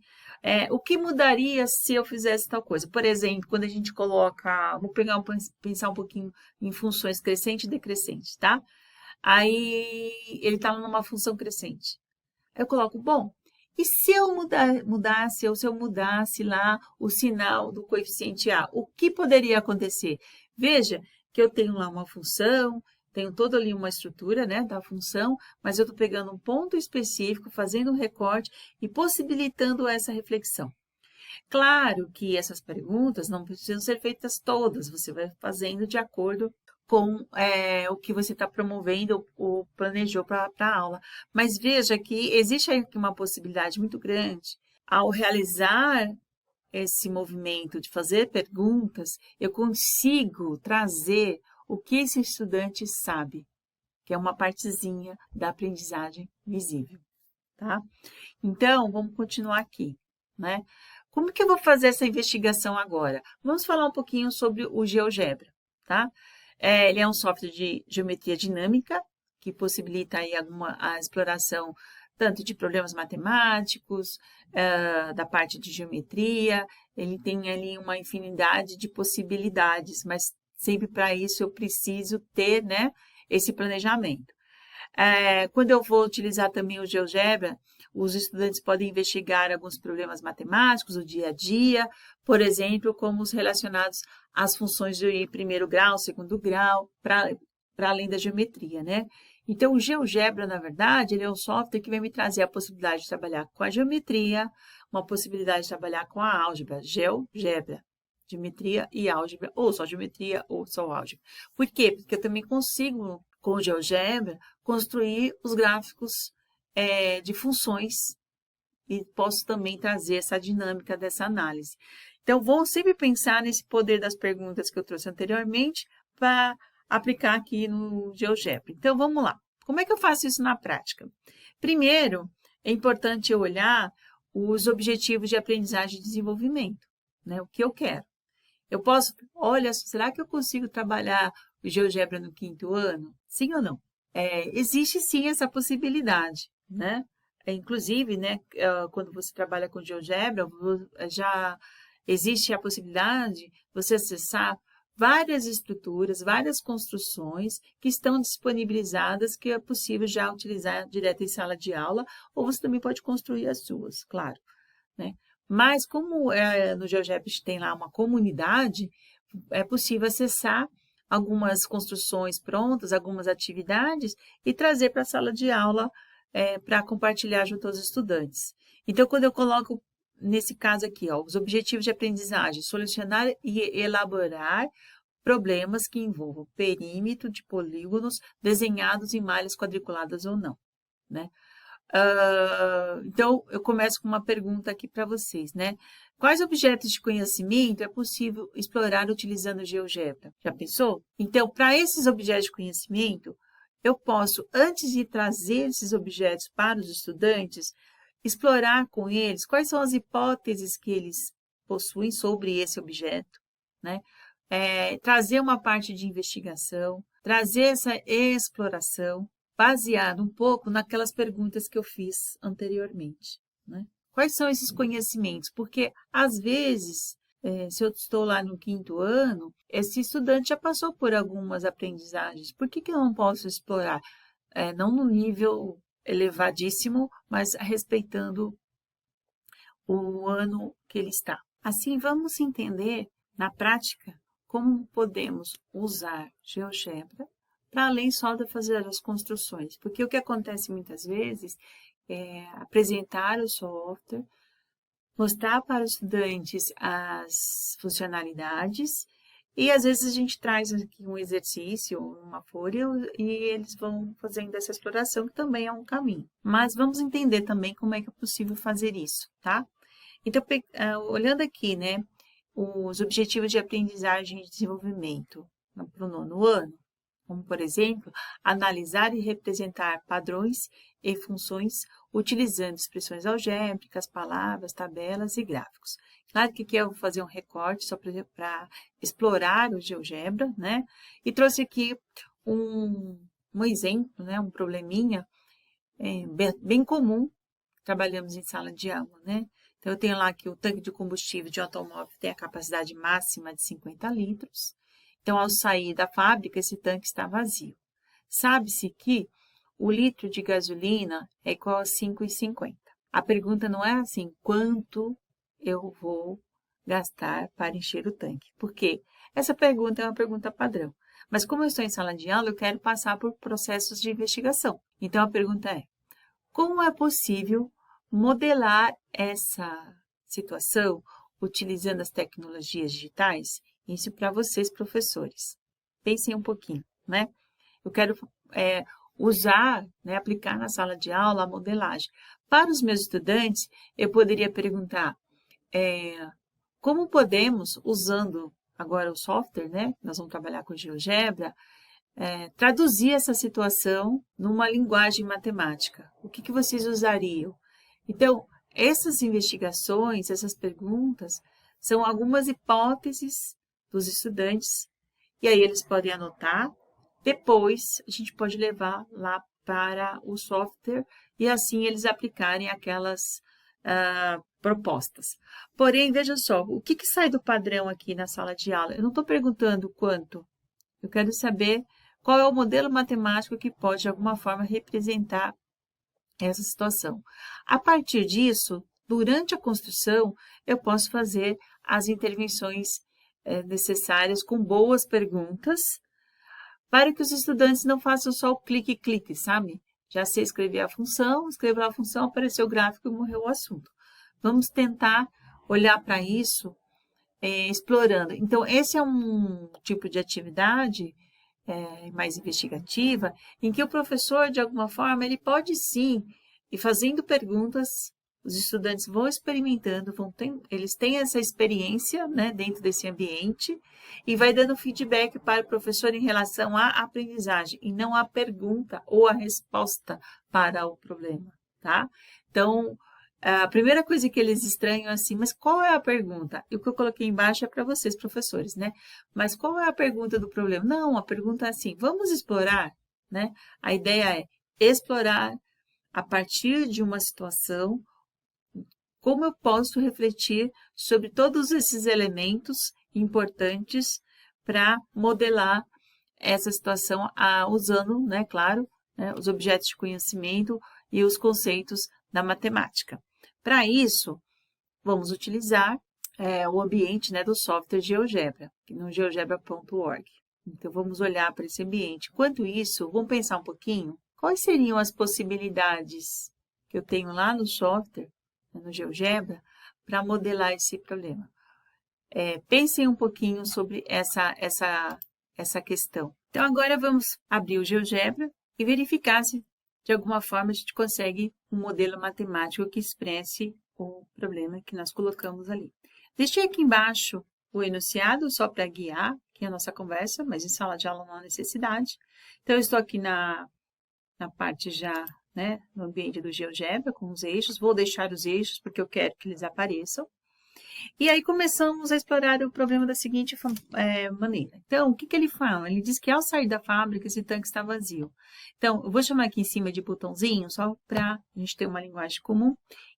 O que mudaria se eu fizesse tal coisa? Por exemplo, quando a gente coloca, vou pensar um pouquinho em funções crescente e decrescente, tá? Aí ele está numa função crescente. Eu coloco, bom, e se eu mudasse, ou se eu mudasse lá o sinal do coeficiente A, o que poderia acontecer? Veja que eu tenho lá uma função, tenho toda ali uma estrutura, né, da função, mas eu estou pegando um ponto específico, fazendo um recorte e possibilitando essa reflexão. Claro que essas perguntas não precisam ser feitas todas, você vai fazendo de acordo com o que você está promovendo ou planejou para a aula. Mas veja que existe aqui uma possibilidade muito grande. Ao realizar esse movimento de fazer perguntas, eu consigo trazer o que esse estudante sabe, que é uma partezinha da aprendizagem visível, tá? Então, vamos continuar aqui, né? Como que eu vou fazer essa investigação agora? Vamos falar um pouquinho sobre o GeoGebra, tá? Ele é um software de geometria dinâmica que possibilita aí a exploração tanto de problemas matemáticos, da parte de geometria, ele tem ali uma infinidade de possibilidades, mas sempre para isso eu preciso ter, né, esse planejamento. Quando eu vou utilizar também o GeoGebra, os estudantes podem investigar alguns problemas matemáticos do dia a dia, por exemplo, como os relacionados às funções de primeiro grau, segundo grau, para além da geometria, né? Então, o GeoGebra, na verdade, ele é um software que vai me trazer a possibilidade de trabalhar com a geometria, uma possibilidade de trabalhar com a álgebra, GeoGebra, geometria e álgebra, ou só geometria ou só álgebra. Por quê? Porque eu também consigo, com o GeoGebra, construir os gráficos de funções e posso também trazer essa dinâmica dessa análise. Então, vou sempre pensar nesse poder das perguntas que eu trouxe anteriormente para aplicar aqui no GeoGebra. Então, vamos lá. Como é que eu faço isso na prática? Primeiro, é importante eu olhar os objetivos de aprendizagem e desenvolvimento, né? O que eu quero. Eu posso, olha, será que eu consigo trabalhar o GeoGebra no 5º ano? Sim ou não? Existe sim essa possibilidade, né? Inclusive, né, quando você trabalha com GeoGebra, já existe a possibilidade de você acessar várias estruturas, várias construções que estão disponibilizadas, que é possível já utilizar direto em sala de aula, ou você também pode construir as suas, claro, né? Mas como no GeoGebra tem lá uma comunidade, é possível acessar algumas construções prontas, algumas atividades e trazer para a sala de aula para compartilhar junto aos estudantes. Então, quando eu coloco, nesse caso aqui, ó, os objetivos de aprendizagem, solucionar e elaborar problemas que envolvam perímetro de polígonos desenhados em malhas quadriculadas ou não, né? Então, eu começo com uma pergunta aqui para vocês, né? Quais objetos de conhecimento é possível explorar utilizando o GeoGebra? Já pensou? Então, para esses objetos de conhecimento, eu posso, antes de trazer esses objetos para os estudantes, explorar com eles quais são as hipóteses que eles possuem sobre esse objeto, né? Trazer uma parte de investigação, trazer essa exploração, baseado um pouco naquelas perguntas que eu fiz anteriormente, né? Quais são esses conhecimentos? Porque, às vezes, se eu estou lá no 5º ano, esse estudante já passou por algumas aprendizagens. Por que eu não posso explorar? Não no nível elevadíssimo, mas respeitando o ano que ele está. Assim, vamos entender na prática como podemos usar GeoGebra para além só de fazer as construções. Porque o que acontece muitas vezes é apresentar o software, mostrar para os estudantes as funcionalidades e às vezes a gente traz aqui um exercício, uma folha, e eles vão fazendo essa exploração, que também é um caminho. Mas vamos entender também como é que é possível fazer isso, tá? Então, olhando aqui, né, os objetivos de aprendizagem e desenvolvimento para o 9º ano, como, por exemplo, analisar e representar padrões e funções utilizando expressões algébricas, palavras, tabelas e gráficos. Claro que aqui eu vou fazer um recorte só para explorar o GeoGebra, né? E trouxe aqui um exemplo, né, um probleminha bem comum, trabalhamos em sala de aula, né? Então, eu tenho lá que o tanque de combustível de um automóvel tem a capacidade máxima de 50 litros. Então, ao sair da fábrica, esse tanque está vazio. Sabe-se que o litro de gasolina é igual a 5,50. A pergunta não é assim, quanto eu vou gastar para encher o tanque? Porque essa pergunta é uma pergunta padrão. Mas como eu estou em sala de aula, eu quero passar por processos de investigação. Então, a pergunta é, como é possível modelar essa situação utilizando as tecnologias digitais? Isso para vocês, professores. Pensem um pouquinho, né? Eu quero usar, né, aplicar na sala de aula a modelagem. Para os meus estudantes, eu poderia perguntar como podemos, usando agora o software, né? Nós vamos trabalhar com GeoGebra, traduzir essa situação numa linguagem matemática. O que vocês usariam? Então, essas investigações, essas perguntas, são algumas hipóteses dos estudantes, e aí eles podem anotar. Depois, a gente pode levar lá para o software e assim eles aplicarem aquelas propostas. Porém, veja só, o que sai do padrão aqui na sala de aula? Eu não estou perguntando quanto, eu quero saber qual é o modelo matemático que pode, de alguma forma, representar essa situação. A partir disso, durante a construção, eu posso fazer as intervenções necessárias com boas perguntas, para que os estudantes não façam só o clique-clique, sabe? Já sei escrever a função, escreveu a função, apareceu o gráfico e morreu o assunto. Vamos tentar olhar para isso explorando. Então, esse é um tipo de atividade mais investigativa, em que o professor, de alguma forma, ele pode sim, e fazendo perguntas, os estudantes vão experimentando, eles têm essa experiência, né, dentro desse ambiente, e vai dando feedback para o professor em relação à aprendizagem, e não à pergunta ou à resposta para o problema, tá? Então, a primeira coisa que eles estranham é assim, mas qual é a pergunta? E o que eu coloquei embaixo é para vocês, professores, né? Mas qual é a pergunta do problema? Não, a pergunta é assim, vamos explorar, né? A ideia é explorar a partir de uma situação, como eu posso refletir sobre todos esses elementos importantes para modelar essa situação usando, né, claro, né, os objetos de conhecimento e os conceitos da matemática. Para isso, vamos utilizar o ambiente, né, do software GeoGebra, no geogebra.org. Então, vamos olhar para esse ambiente. Enquanto isso, vamos pensar um pouquinho, quais seriam as possibilidades que eu tenho lá no software, né, no GeoGebra, para modelar esse problema. Pensem um pouquinho sobre essa questão. Então, agora vamos abrir o GeoGebra e verificar se, de alguma forma, a gente consegue um modelo matemático que expresse o problema que nós colocamos ali. Deixei aqui embaixo o enunciado, só para guiar aqui a nossa conversa, mas em sala de aula não há necessidade. Então, eu estou aqui na parte já, né, no ambiente do GeoGebra, com os eixos. Vou deixar os eixos, porque eu quero que eles apareçam. E aí começamos a explorar o problema da seguinte maneira. Então, o que ele fala? Ele diz que ao sair da fábrica, esse tanque está vazio. Então, eu vou chamar aqui em cima de botãozinho, só para a gente ter uma linguagem comum.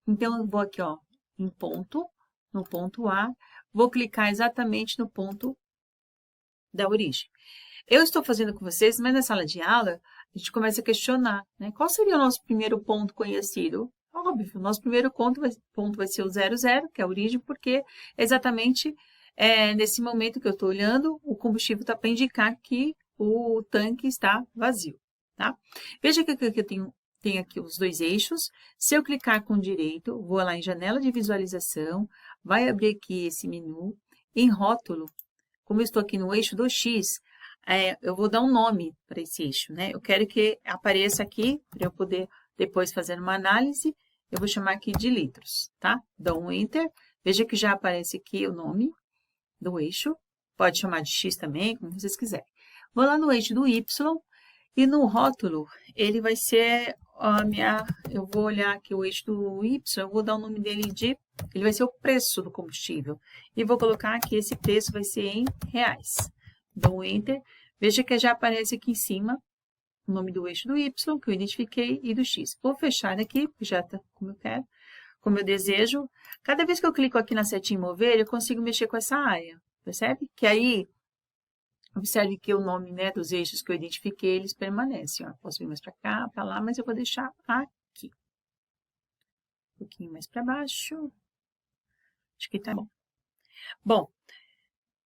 Então, eu vou aqui, ó, em ponto, no ponto A, vou clicar exatamente no ponto da origem. Eu estou fazendo com vocês, mas na sala de aula, a gente começa a questionar, né? Qual seria o nosso primeiro ponto conhecido? Óbvio, o nosso primeiro ponto vai ser o 00, que é a origem, porque exatamente nesse momento que eu estou olhando, o combustível está para indicar que o tanque está vazio, tá? Veja que eu tenho aqui os dois eixos. Se eu clicar com direito, vou lá em janela de visualização, vai abrir aqui esse menu, em rótulo, como eu estou aqui no eixo do X, eu vou dar um nome para esse eixo, né? Eu quero que apareça aqui, para eu poder depois fazer uma análise, eu vou chamar aqui de litros, tá? Dou um Enter, veja que já aparece aqui o nome do eixo, pode chamar de X também, como vocês quiserem. Vou lá no eixo do Y, e no rótulo, ele vai ser eu vou olhar aqui o eixo do Y, eu vou dar o nome dele ele vai ser o preço do combustível. E vou colocar aqui, esse preço vai ser em reais. Dou um Enter, veja que já aparece aqui em cima o nome do eixo do Y, que eu identifiquei, e do X. Vou fechar aqui, porque já está como eu quero, como eu desejo. Cada vez que eu clico aqui na setinha mover, eu consigo mexer com essa área, percebe? Que aí, observe que o nome, né, dos eixos que eu identifiquei, eles permanecem. Ó. Posso vir mais para cá, para lá, mas eu vou deixar aqui. Um pouquinho mais para baixo. Acho que tá bom. Bom,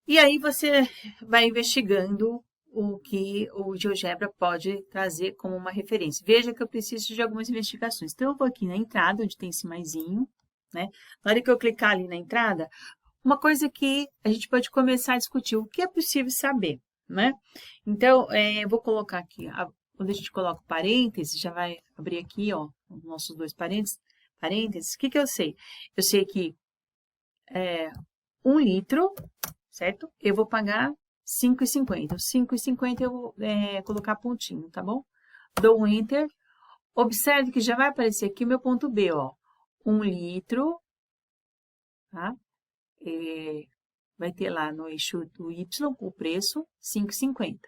e aí você vai investigando o que o GeoGebra pode trazer como uma referência. Veja que eu preciso de algumas investigações. Então, eu vou aqui na entrada, onde tem esse maisinho, né? Na hora que eu clicar ali na entrada, uma coisa que a gente pode começar a discutir, o que é possível saber, né? Então, eu vou colocar aqui, quando a gente coloca parênteses, já vai abrir aqui, ó, os nossos dois parênteses. O que eu sei? Eu sei que 1 litro, certo? Eu vou pagar R$ 5,50. 5,50 eu vou colocar pontinho, tá bom? Dou um Enter. Observe que já vai aparecer aqui o meu ponto B, ó. 1 litro, tá? Vai ter lá no eixo do Y o preço, R$ 5,50.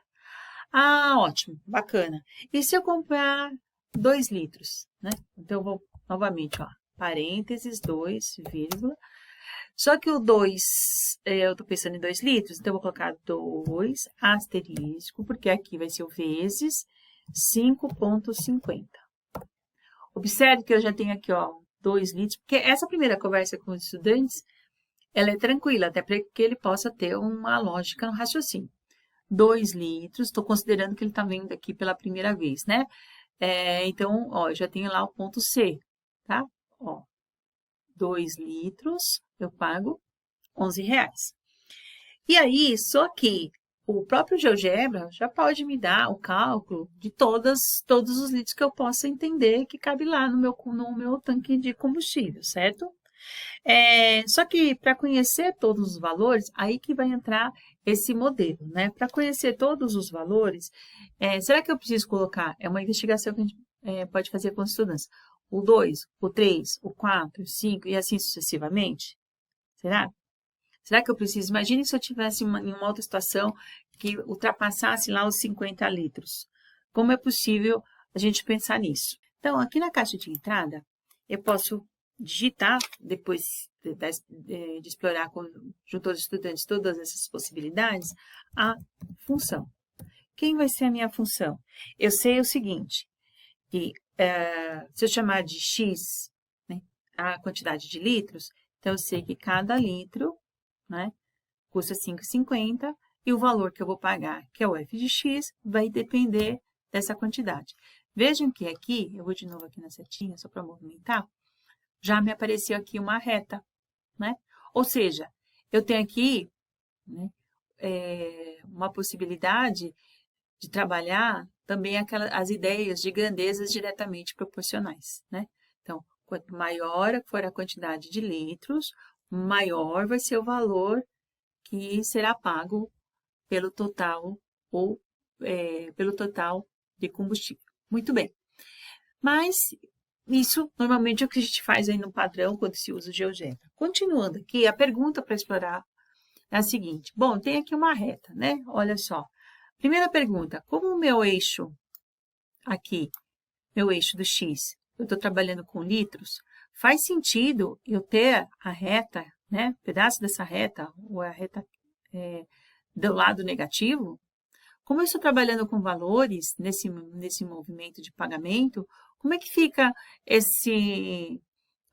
Ah, ótimo, bacana. E se eu comprar 2 litros, né? Então, eu vou novamente, ó, parênteses, 2, vírgula. Só que o 2, eu estou pensando em 2 litros, então eu vou colocar 2, asterisco, porque aqui vai ser o vezes 5,50. Observe que eu já tenho aqui, ó, 2 litros, porque essa primeira conversa com os estudantes, ela é tranquila, até para que ele possa ter uma lógica no raciocínio. 2 litros, estou considerando que ele está vendo aqui pela primeira vez, né? Então, ó, eu já tenho lá o ponto C, tá? Ó, 2 litros, eu pago R$ 11. E aí, só que o próprio GeoGebra já pode me dar o cálculo de todos os litros que eu possa entender que cabe lá no meu tanque de combustível, certo? Só que para conhecer todos os valores, aí que vai entrar esse modelo, né? Para conhecer todos os valores, será que eu preciso colocar? É uma investigação que a gente pode fazer com os estudantes. O 2, o 3, o 4, o 5 e assim sucessivamente? Será? Será que eu preciso? Imagine se eu tivesse em uma outra situação que ultrapassasse lá os 50 litros. Como é possível a gente pensar nisso? Então, aqui na caixa de entrada, eu posso digitar, depois de explorar junto aos estudantes todas essas possibilidades, a função. Quem vai ser a minha função? Eu sei o seguinte, que se eu chamar de X, né, a quantidade de litros, então eu sei que cada litro, né, custa R$ 5,50 e o valor que eu vou pagar, que é o f de x, vai depender dessa quantidade. Vejam que aqui, eu vou de novo aqui na setinha, só para movimentar, já me apareceu aqui uma reta, né? Ou seja, eu tenho aqui, né, uma possibilidade de trabalhar também as ideias de grandezas diretamente proporcionais, né? Então, quanto maior for a quantidade de litros, maior vai ser o valor que será pago pelo total ou pelo total de combustível. Muito bem. Mas isso normalmente é o que a gente faz aí no padrão quando se usa o GeoGebra. Continuando aqui, a pergunta para explorar é a seguinte. Bom, tem aqui uma reta, né? Olha só. Primeira pergunta, como o meu eixo aqui, meu eixo do X, eu estou trabalhando com litros, faz sentido eu ter a reta né, pedaço dessa reta, ou a reta do lado negativo, como eu estou trabalhando com valores nesse movimento de pagamento, como é que fica esse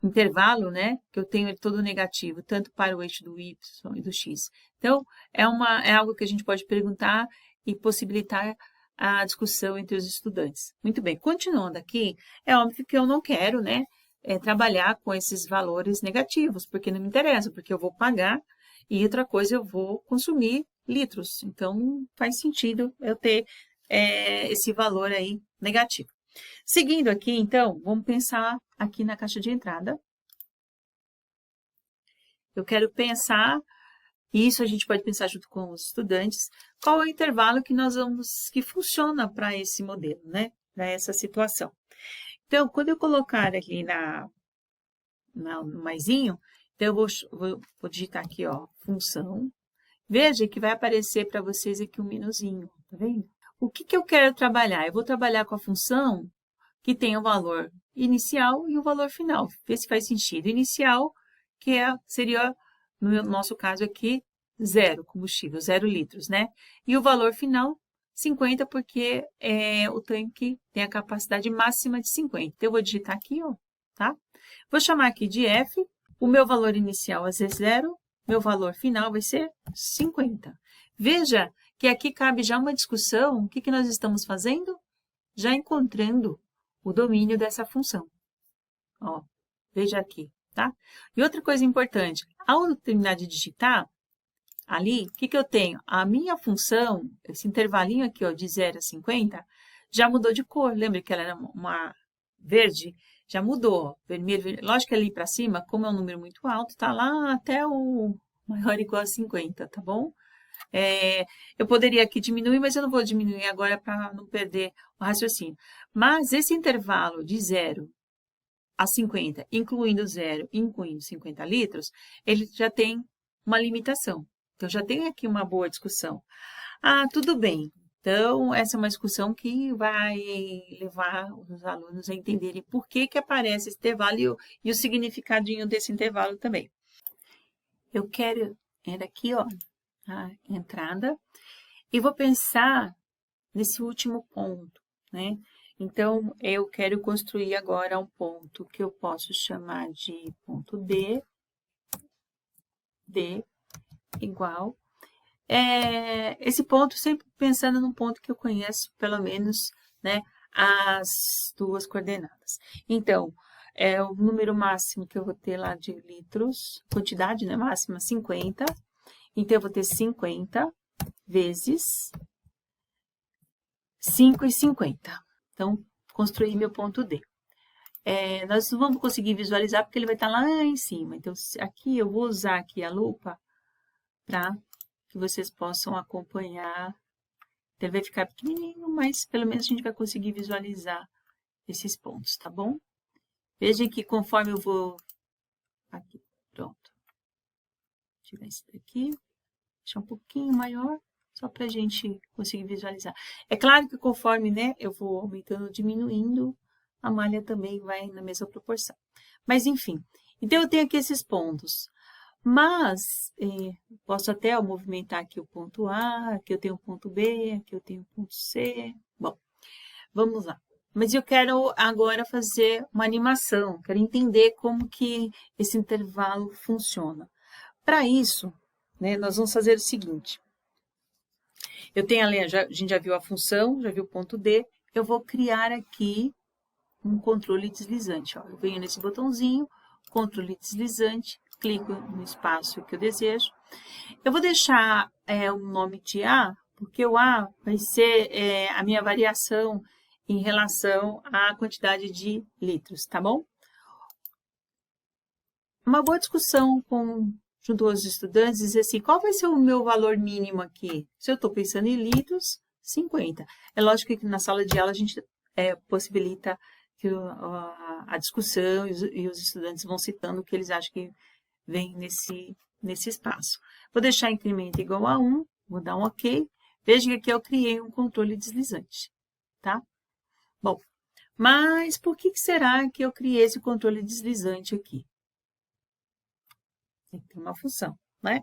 intervalo, né, que eu tenho ele todo negativo, tanto para o eixo do Y e do X. Então, é algo que a gente pode perguntar e possibilitar a discussão entre os estudantes. Muito bem, continuando aqui, é óbvio que eu não quero, né, trabalhar com esses valores negativos, porque não me interessa, porque eu vou pagar e outra coisa, eu vou consumir litros. Então, faz sentido eu ter esse valor aí negativo. Seguindo aqui, então, vamos pensar aqui na caixa de entrada. Eu quero pensar, e isso a gente pode pensar junto com os estudantes, qual é o intervalo que funciona para esse modelo, né? Para essa situação. Então, quando eu colocar aqui no maisinho, então eu vou digitar aqui, ó, função. Veja que vai aparecer para vocês aqui um minuzinho, tá vendo? O que eu quero trabalhar? Eu vou trabalhar com a função que tem o valor inicial e o valor final. Vê se faz sentido. Inicial, que seria, no nosso caso aqui, 0 combustível, 0 litros, né? E o valor final, 50, porque o tanque tem a capacidade máxima de 50. Então, eu vou digitar aqui, ó, tá? Vou chamar aqui de F. O meu valor inicial vai ser 0, meu valor final vai ser 50. Veja que aqui cabe já uma discussão. O que nós estamos fazendo? Já encontrando o domínio dessa função. Ó, veja aqui, tá? E outra coisa importante, ao terminar de digitar, ali, o que eu tenho? A minha função, esse intervalinho aqui, ó, de 0 a 50, já mudou de cor. Lembra que ela era uma verde? Já mudou, vermelho. Lógico que ali para cima, como é um número muito alto, tá lá até o maior ou igual a 50, tá bom? Eu poderia aqui diminuir, mas eu não vou diminuir agora para não perder o raciocínio. Mas esse intervalo de 0 a 50, incluindo 0 e incluindo 50 litros, ele já tem uma limitação. Então, já tem aqui uma boa discussão. Ah, tudo bem. Então, essa é uma discussão que vai levar os alunos a entenderem por que aparece esse intervalo e o significadinho desse intervalo também. Eu quero aqui, ó, a entrada, e vou pensar nesse último ponto, né? Então, eu quero construir agora um ponto que eu posso chamar de ponto D igual. Esse ponto, sempre pensando num ponto que eu conheço, pelo menos, né, as duas coordenadas. Então, o número máximo que eu vou ter lá de litros, quantidade, né, máxima 50. Então, eu vou ter 50 vezes 5 e 50. Então, construí meu ponto D. Nós não vamos conseguir visualizar porque ele vai estar lá em cima. Então, aqui eu vou usar aqui a lupa para que vocês possam acompanhar. Ele vai ficar pequenininho, mas pelo menos a gente vai conseguir visualizar esses pontos, tá bom? Vejam que conforme eu vou... Aqui, pronto. Tirar esse daqui. Deixar um pouquinho maior, só para a gente conseguir visualizar. É claro que conforme, né, eu vou aumentando ou diminuindo, a malha também vai na mesma proporção. Mas, enfim, então eu tenho aqui esses pontos. Mas, posso até movimentar aqui o ponto A, aqui eu tenho o ponto B, aqui eu tenho o ponto C. Bom, vamos lá. Mas eu quero agora fazer uma animação, quero entender como que esse intervalo funciona. Para isso, né, nós vamos fazer o seguinte. Eu tenho ali, a gente já viu a função, já viu o ponto D. Eu vou criar aqui um controle deslizante. Ó. Eu venho nesse botãozinho, controle deslizante, clico no espaço que eu desejo. Eu vou deixar o nome de A, porque o A vai ser a minha variação em relação à quantidade de litros, tá bom? Uma boa discussão junto aos estudantes, dizer assim, qual vai ser o meu valor mínimo aqui? Se eu estou pensando em litros, 50. É lógico que na sala de aula a gente possibilita que a discussão e os estudantes vão citando o que eles acham que vem nesse espaço. Vou deixar incremento igual a 1, vou dar um OK. Veja que aqui eu criei um controle deslizante, tá? Bom, mas por que será que eu criei esse controle deslizante aqui? Tem que ter uma função, né?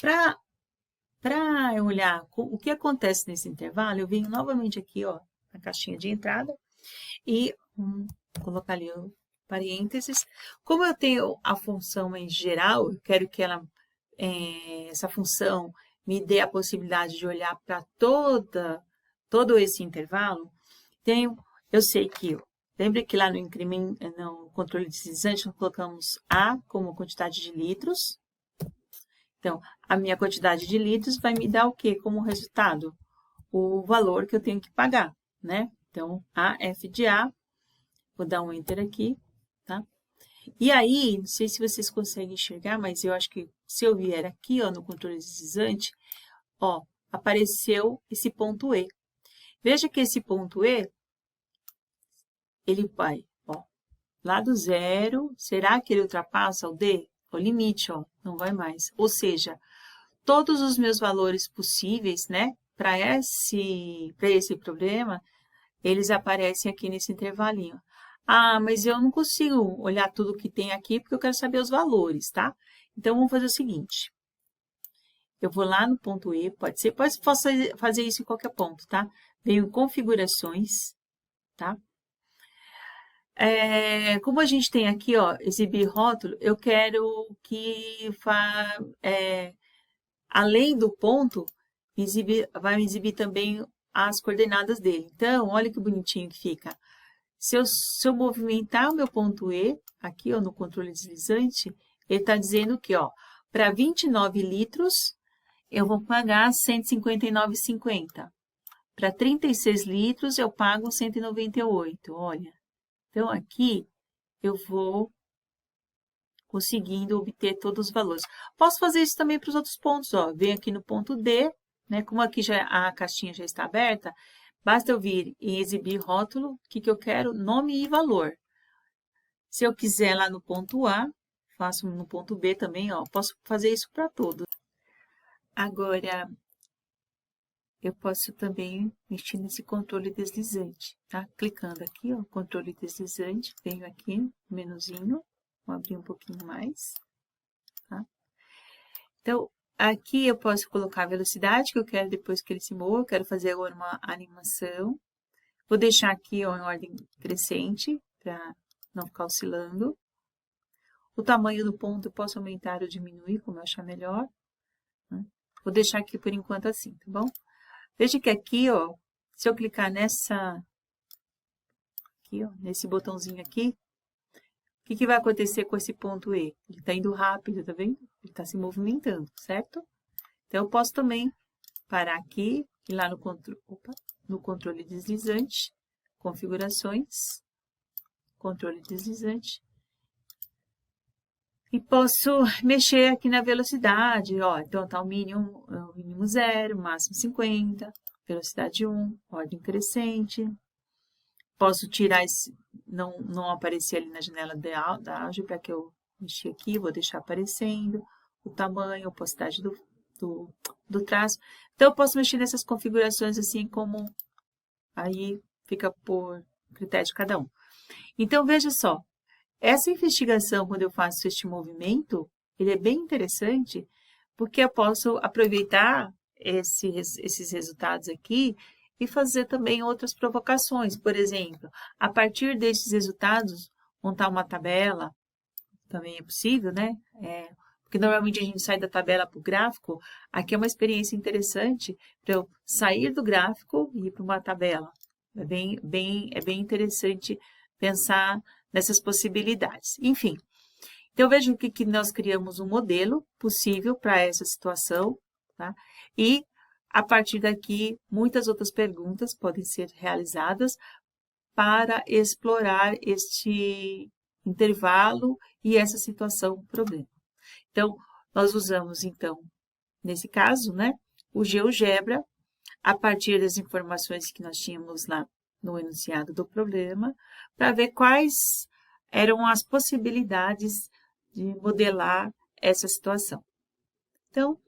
Para eu olhar o que acontece nesse intervalo, eu venho novamente aqui, ó, na caixinha de entrada e colocar ali o parênteses. Como eu tenho a função em geral, eu quero que essa função me dê a possibilidade de olhar para todo esse intervalo. Eu sei que, lembra que lá no controle deslizante nós colocamos A como quantidade de litros. Então, a minha quantidade de litros vai me dar o quê como resultado? O valor que eu tenho que pagar, né? Então, A, F de A, vou dar um Enter aqui, tá? E aí, não sei se vocês conseguem enxergar, mas eu acho que se eu vier aqui, ó, no controle deslizante, ó, apareceu esse ponto E. Veja que esse ponto E, ele vai, ó, lá do zero, será que ele ultrapassa o D? O limite, ó, não vai mais. Ou seja, todos os meus valores possíveis, né, para esse problema, eles aparecem aqui nesse intervalinho. Ah, mas eu não consigo olhar tudo que tem aqui porque eu quero saber os valores, tá? Então, vamos fazer o seguinte. Eu vou lá no ponto E, posso fazer isso em qualquer ponto, tá? Venho em configurações, tá? Como a gente tem aqui, ó, exibir rótulo, eu quero que além do ponto, vai me exibir também as coordenadas dele. Então, olha que bonitinho que fica. Se eu movimentar o meu ponto E, aqui ó, no controle deslizante, ele está dizendo que para 29 litros, eu vou pagar R$ 159,50. Para 36 litros, eu pago R$ 198, olha. Então, aqui, eu vou conseguindo obter todos os valores. Posso fazer isso também para os outros pontos, ó. Venho aqui no ponto D, né? Como aqui a caixinha já está aberta, basta eu vir em exibir rótulo, o que eu quero? Nome e valor. Se eu quiser lá no ponto A, faço no ponto B também, ó. Posso fazer isso para todos. Agora, eu posso também mexer nesse controle deslizante, tá? Clicando aqui, ó, controle deslizante, venho aqui, menuzinho, vou abrir um pouquinho mais, tá? Então, aqui eu posso colocar a velocidade que eu quero depois que ele se mova, eu quero fazer agora uma animação. Vou deixar aqui, ó, em ordem crescente, para não ficar oscilando. O tamanho do ponto eu posso aumentar ou diminuir, como eu achar melhor, né? Vou deixar aqui por enquanto assim, tá bom? Veja que aqui, ó, se eu clicar aqui, ó, nesse botãozinho aqui, o que vai acontecer com esse ponto E? Ele está indo rápido, tá vendo? Ele está se movimentando, certo? Então, eu posso também parar aqui, ir lá no controle deslizante, configurações, controle deslizante, e posso mexer aqui na velocidade, ó, então tá o mínimo 0, máximo 50, velocidade 1, ordem crescente. Posso tirar não aparecer ali na janela da álgebra que eu mexi aqui, vou deixar aparecendo, o tamanho, a opacidade do traço. Então, eu posso mexer nessas configurações assim como aí fica por critério de cada um. Então, veja só, essa investigação, quando eu faço este movimento, ele é bem interessante, porque eu posso aproveitar esses resultados aqui e fazer também outras provocações. Por exemplo, a partir desses resultados, montar uma tabela, também é possível, né? Porque normalmente a gente sai da tabela para o gráfico, aqui é uma experiência interessante para eu sair do gráfico e ir para uma tabela. É bem interessante pensar nessas possibilidades. Enfim, então veja que nós criamos um modelo possível para essa situação, tá? E a partir daqui, muitas outras perguntas podem ser realizadas para explorar este intervalo e essa situação problema. Então, nós usamos, então, nesse caso, né, o GeoGebra, a partir das informações que nós tínhamos lá no enunciado do problema, para ver quais eram as possibilidades de modelar essa situação. Então,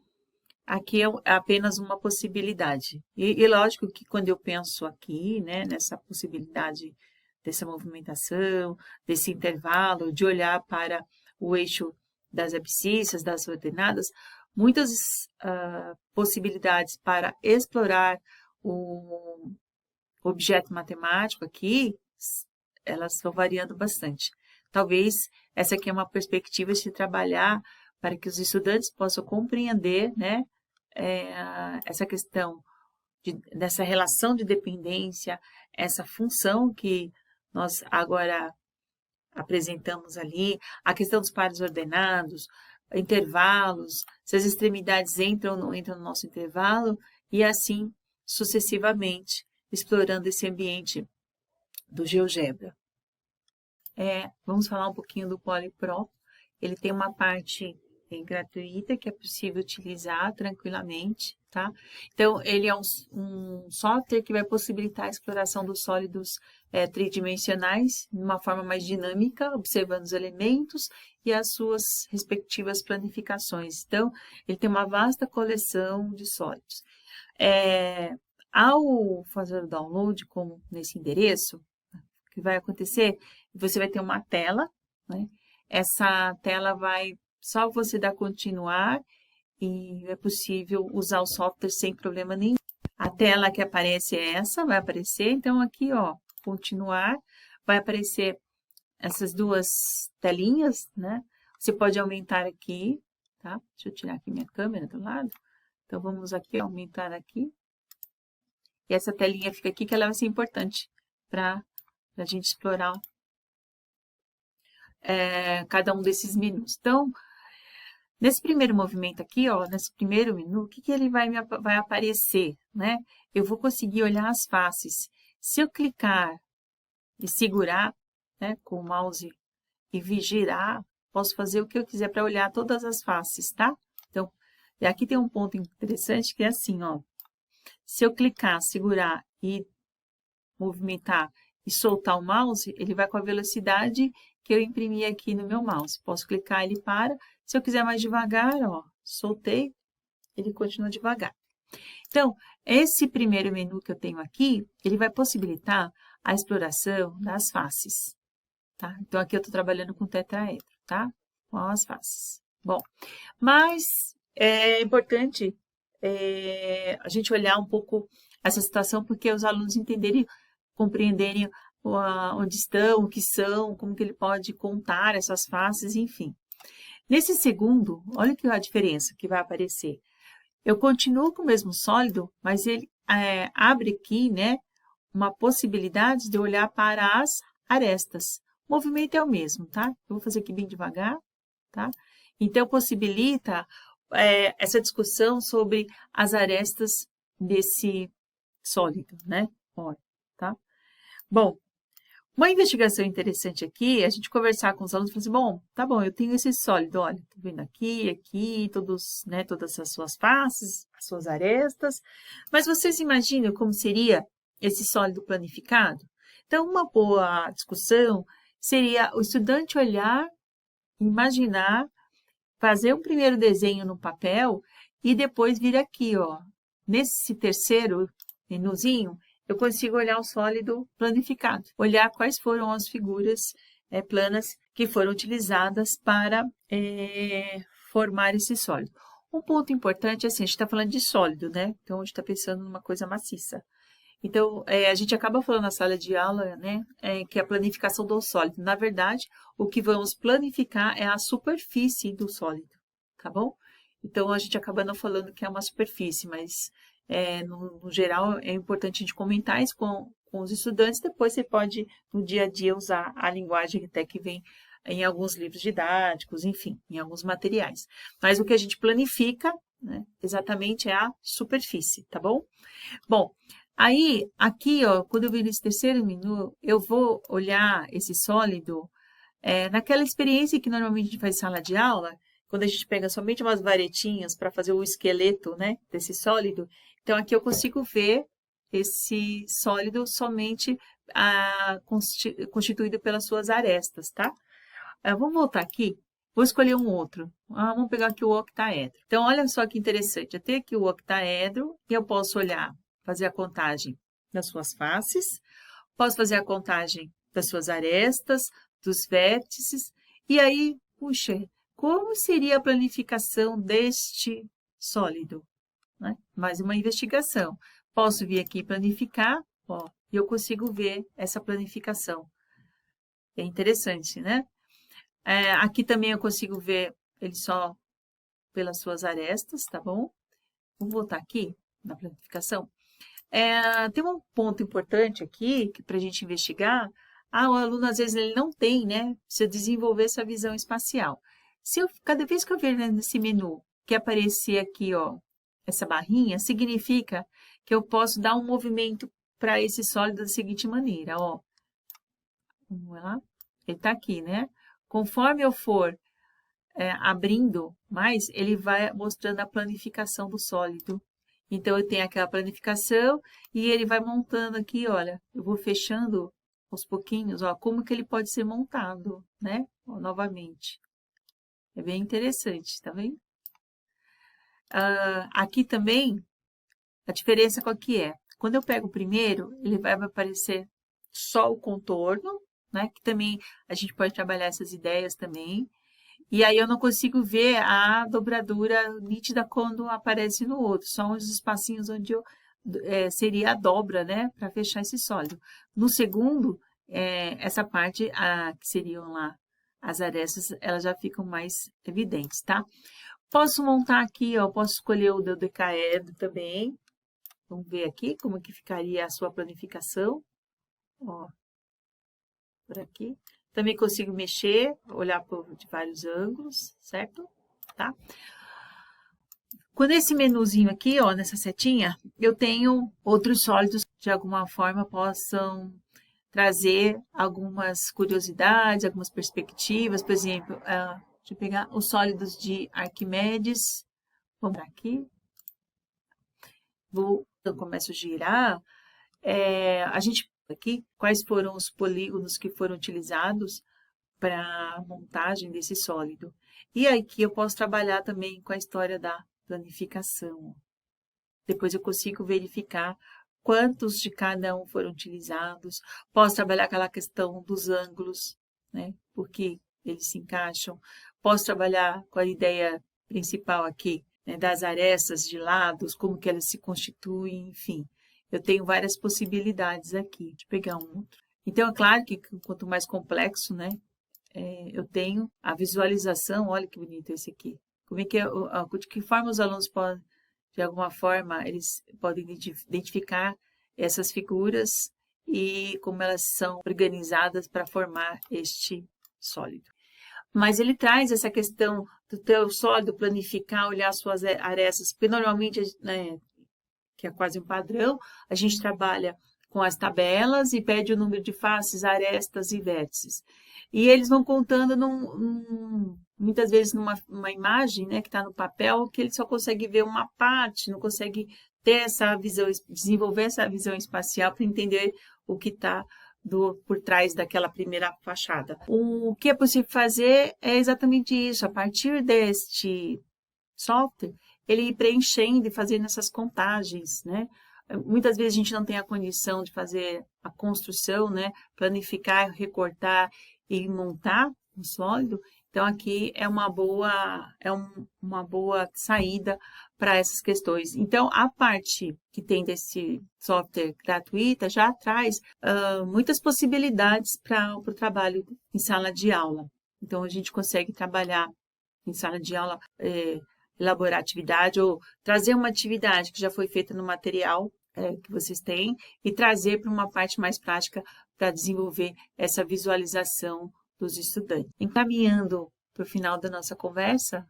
aqui é apenas uma possibilidade. E lógico que quando eu penso aqui, né, nessa possibilidade dessa movimentação, desse intervalo, de olhar para o eixo das abscissas, das ordenadas, muitas possibilidades para explorar o objeto matemático aqui, elas vão variando bastante. Talvez essa aqui é uma perspectiva de se trabalhar para que os estudantes possam compreender, né, essa questão dessa relação de dependência, essa função que nós agora apresentamos ali, a questão dos pares ordenados, intervalos, se as extremidades entram ou não entram no nosso intervalo, e assim sucessivamente, explorando esse ambiente do GeoGebra. Vamos falar um pouquinho do PolyPro. Ele tem uma parte gratuita que é possível utilizar tranquilamente, tá? Então, ele é um software que vai possibilitar a exploração dos sólidos tridimensionais de uma forma mais dinâmica, observando os elementos e as suas respectivas planificações. Então, ele tem uma vasta coleção de sólidos. Ao fazer o download, como nesse endereço, o que vai acontecer? Você vai ter uma tela, né? Essa tela vai só você dar continuar e é possível usar o software sem problema nenhum. A tela que aparece é essa, vai aparecer. Então, aqui, ó, continuar, vai aparecer essas duas telinhas, né? Você pode aumentar aqui, tá? Deixa eu tirar aqui minha câmera do lado. Então, vamos aqui, aumentar aqui. E essa telinha fica aqui, que ela vai ser importante para a gente explorar cada um desses menus. Então, nesse primeiro movimento aqui, ó, nesse primeiro menu, o que ele vai aparecer, né? Eu vou conseguir olhar as faces. Se eu clicar e segurar, né, com o mouse e girar, posso fazer o que eu quiser para olhar todas as faces, tá? Então, e aqui tem um ponto interessante que é assim, ó. Se eu clicar, segurar e movimentar e soltar o mouse, ele vai com a velocidade que eu imprimi aqui no meu mouse. Posso clicar, ele para. Se eu quiser mais devagar, ó, soltei, ele continua devagar. Então, esse primeiro menu que eu tenho aqui, ele vai possibilitar a exploração das faces, tá? Então, aqui eu estou trabalhando com tetraedro, tá? Com as faces. Bom, mas é importante a gente olhar um pouco essa situação, porque os alunos entenderem, compreenderem onde estão, o que são, como que ele pode contar essas faces, enfim. Nesse segundo, olha que a diferença que vai aparecer. Eu continuo com o mesmo sólido, mas ele abre aqui, né, uma possibilidade de olhar para as arestas. O movimento é o mesmo, tá? Eu vou fazer aqui bem devagar, tá? Então, possibilita essa discussão sobre as arestas desse sólido, né? Olha, tá? Bom, uma investigação interessante aqui é a gente conversar com os alunos e falar assim, bom, tá bom, eu tenho esse sólido, olha, tô vendo aqui, todos, né, todas as suas faces, as suas arestas, mas vocês imaginam como seria esse sólido planificado? Então, uma boa discussão seria o estudante olhar, imaginar, fazer um primeiro desenho no papel e depois vir aqui, ó, nesse terceiro menuzinho, eu consigo olhar o sólido planificado, olhar quais foram as figuras planas que foram utilizadas para formar esse sólido. Um ponto importante é assim, a gente está falando de sólido, né? Então, a gente está pensando numa coisa maciça. Então, a gente acaba falando na sala de aula, né, que é a planificação do sólido. Na verdade, o que vamos planificar é a superfície do sólido, tá bom? Então, a gente acaba não falando que é uma superfície, mas no geral é importante a gente comentar isso com os estudantes. Depois você pode, no dia a dia, usar a linguagem até que vem em alguns livros didáticos, enfim, em alguns materiais. Mas o que a gente planifica, né, exatamente é a superfície, tá bom? Bom, aí, aqui, ó, quando eu vir nesse terceiro menu, eu vou olhar esse sólido naquela experiência que normalmente a gente faz em sala de aula, quando a gente pega somente umas varetinhas para fazer o esqueleto, né, desse sólido. Então, aqui eu consigo ver esse sólido somente constituído pelas suas arestas, tá? Vamos voltar aqui. Vou escolher um outro. Vamos pegar aqui o octaedro. Então, olha só que interessante. Eu tenho aqui o octaedro e eu posso olhar, fazer a contagem das suas faces, posso fazer a contagem das suas arestas, dos vértices, e aí, puxa, como seria a planificação deste sólido? Né? Mais uma investigação. Posso vir aqui planificar, ó, e eu consigo ver essa planificação. É interessante, né? Aqui também eu consigo ver ele só pelas suas arestas, tá bom? Vou voltar aqui na planificação. Tem um ponto importante aqui para a gente investigar. O aluno, às vezes, ele não tem, né? Precisa desenvolver essa visão espacial. Cada vez que eu ver nesse menu que aparecer aqui, ó, essa barrinha, significa que eu posso dar um movimento para esse sólido da seguinte maneira, ó. Vamos lá? Ele está aqui, né? Conforme eu for abrindo mais, ele vai mostrando a planificação do sólido. Então, eu tenho aquela planificação e ele vai montando aqui, olha, eu vou fechando aos pouquinhos, ó, como que ele pode ser montado, né? Ó, novamente. É bem interessante, tá vendo? Aqui também, a diferença qual que é? Quando eu pego o primeiro, ele vai aparecer só o contorno, né? Que também a gente pode trabalhar essas ideias também. E aí eu não consigo ver a dobradura nítida quando aparece no outro, só uns espacinhos onde seria a dobra, né, para fechar esse sólido. No segundo, essa parte que seriam lá as arestas, elas já ficam mais evidentes, tá? Posso montar aqui, ó, posso escolher o dodecaedro também. Vamos ver aqui como que ficaria a sua planificação. Ó, por aqui. Também consigo mexer, olhar de vários ângulos, certo? Tá? Quando esse menuzinho aqui, ó, nessa setinha, eu tenho outros sólidos que de alguma forma possam trazer algumas curiosidades, algumas perspectivas. Por exemplo, deixa eu pegar os sólidos de Arquimedes. Vamos aqui. Eu começo a girar. A gente aqui quais foram os polígonos que foram utilizados para a montagem desse sólido. E aqui eu posso trabalhar também com a história da planificação. Depois eu consigo verificar quantos de cada um foram utilizados. Posso trabalhar aquela questão dos ângulos, né? Porque eles se encaixam. Posso trabalhar com a ideia principal aqui, né, das arestas de lados, como que elas se constituem, enfim. Eu tenho várias possibilidades aqui de pegar um outro. Então, é claro que quanto mais complexo, né, eu tenho a visualização, olha que bonito esse aqui. Como é que de que forma os alunos podem, de alguma forma, eles podem identificar essas figuras e como elas são organizadas para formar este sólido. Mas ele traz essa questão do teu sólido planificar, olhar suas arestas, porque normalmente, né, que é quase um padrão, a gente trabalha com as tabelas e pede o número de faces, arestas e vértices. E eles vão contando muitas vezes numa imagem, né, que está no papel, que ele só consegue ver uma parte, não consegue ter essa visão, desenvolver essa visão espacial para entender o que está por trás daquela primeira fachada. O que é possível fazer é exatamente isso, a partir deste software, ele ir preenchendo e fazendo essas contagens, né? Muitas vezes a gente não tem a condição de fazer a construção, né? Planificar, recortar e montar um sólido. Então, aqui é uma boa saída para essas questões. Então, a parte que tem desse software gratuita já traz muitas possibilidades para o trabalho em sala de aula. Então, a gente consegue trabalhar em sala de aula, elaborar atividade ou trazer uma atividade que já foi feita no material que vocês têm e trazer para uma parte mais prática para desenvolver essa visualização dos estudantes. Encaminhando para o final da nossa conversa,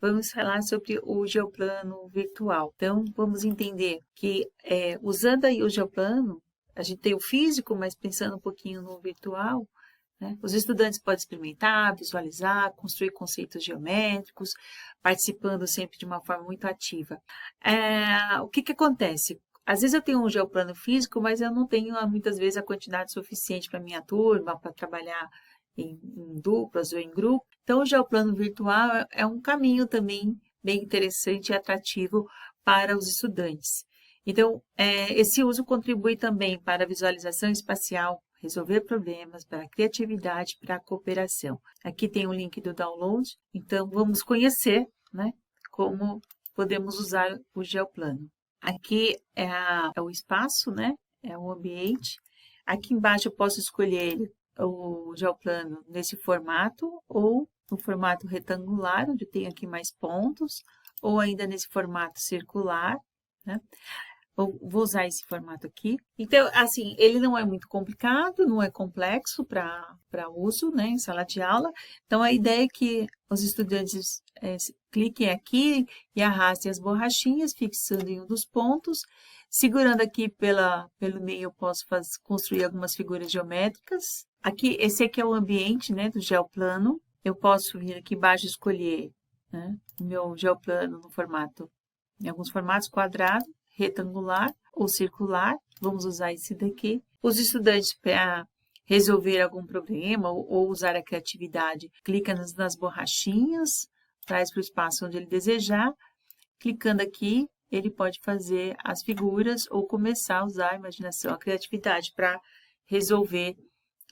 vamos falar sobre o geoplano virtual. Então, vamos entender que usando aí o geoplano, a gente tem o físico, mas pensando um pouquinho no virtual, né? Os estudantes podem experimentar, visualizar, construir conceitos geométricos, participando sempre de uma forma muito ativa. O que acontece? Às vezes eu tenho um geoplano físico, mas eu não tenho muitas vezes a quantidade suficiente para a minha turma, para trabalhar em duplas ou em grupo. Então, o geoplano virtual é um caminho também bem interessante e atrativo para os estudantes. Então, esse uso contribui também para a visualização espacial resolver problemas, para criatividade, para cooperação. Aqui tem o link do download, então vamos conhecer, né, como podemos usar o Geoplano. Aqui é o espaço, né, é o ambiente. Aqui embaixo eu posso escolher o Geoplano nesse formato ou no formato retangular, onde tem aqui mais pontos, ou ainda nesse formato circular, né? Vou usar esse formato aqui. Então, assim, ele não é muito complicado, não é complexo para uso, né, em sala de aula. Então, a ideia é que os estudantes cliquem aqui e arrastem as borrachinhas, fixando em um dos pontos. Segurando aqui pelo meio, eu posso construir algumas figuras geométricas. Aqui, esse aqui é o ambiente, né, do Geoplano. Eu posso vir aqui embaixo e escolher, né, o meu Geoplano no formato, em alguns formatos quadrado, retangular ou circular. Vamos usar esse daqui. Os estudantes, para resolver algum problema ou usar a criatividade, clica nas borrachinhas, traz para o espaço onde ele desejar. Clicando aqui, ele pode fazer as figuras ou começar a usar a imaginação, a criatividade para resolver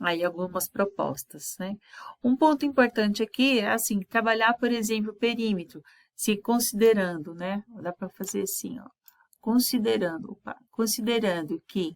aí algumas propostas, né? Um ponto importante aqui é, assim, trabalhar, por exemplo, o perímetro, se considerando, né? Dá para fazer assim, ó. Considerando que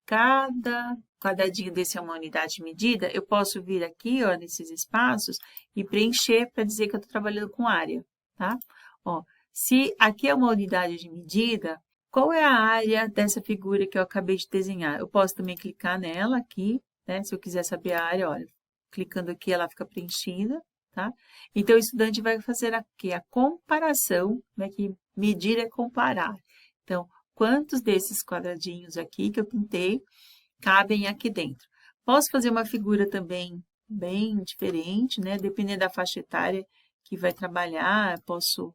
cada quadradinho desse é uma unidade de medida, eu posso vir aqui, ó, nesses espaços e preencher para dizer que eu estou trabalhando com área, tá? Ó, se aqui é uma unidade de medida, qual é a área dessa figura que eu acabei de desenhar? Eu posso também clicar nela aqui, né? Se eu quiser saber a área, olha, clicando aqui ela fica preenchida, tá? Então, o estudante vai fazer aqui a comparação, né? Que medir é comparar. Então, quantos desses quadradinhos aqui que eu pintei cabem aqui dentro? Posso fazer uma figura também bem diferente, né? Dependendo da faixa etária que vai trabalhar, posso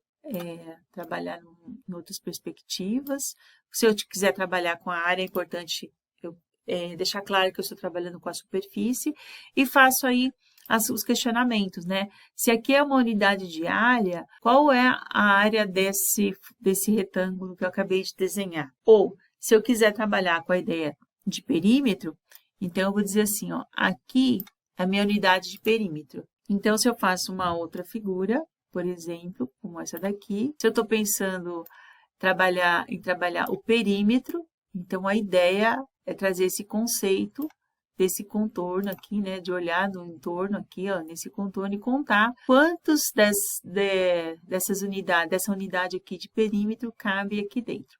trabalhar em outras perspectivas. Se eu quiser trabalhar com a área, é importante eu deixar claro que eu estou trabalhando com a superfície e faço aí os questionamentos, né? Se aqui é uma unidade de área, qual é a área desse retângulo que eu acabei de desenhar? Ou, se eu quiser trabalhar com a ideia de perímetro, então eu vou dizer assim, ó, aqui é a minha unidade de perímetro. Então, se eu faço uma outra figura, por exemplo, como essa daqui, se eu estou pensando em trabalhar o perímetro, então a ideia é trazer esse conceito desse contorno aqui, né, de olhar no entorno aqui, ó, nesse contorno e contar quantos dessa unidade aqui de perímetro cabe aqui dentro.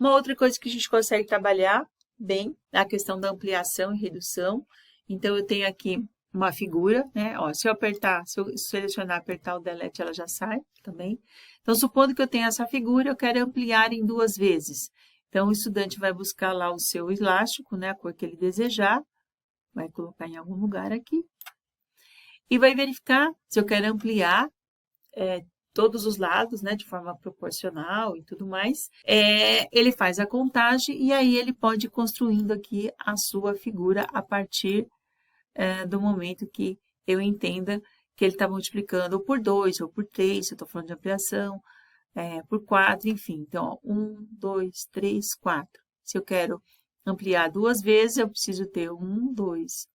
Uma outra coisa que a gente consegue trabalhar bem é a questão da ampliação e redução. Então, eu tenho aqui uma figura, né, ó, se eu selecionar, apertar o delete, ela já sai também. Então, supondo que eu tenha essa figura, eu quero ampliar em 2 vezes. Então, o estudante vai buscar lá o seu elástico, né, a cor que ele desejar, vai colocar em algum lugar aqui, e vai verificar se eu quero ampliar todos os lados, né, de forma proporcional e tudo mais. Ele faz a contagem e aí ele pode ir construindo aqui a sua figura a partir do momento que eu entenda que ele está multiplicando ou por 2 ou por 3, se eu estou falando de ampliação, por 4, enfim. Então, 1, 2, 3, 4. Se eu quero ampliar 2 vezes, eu preciso ter 1, 2,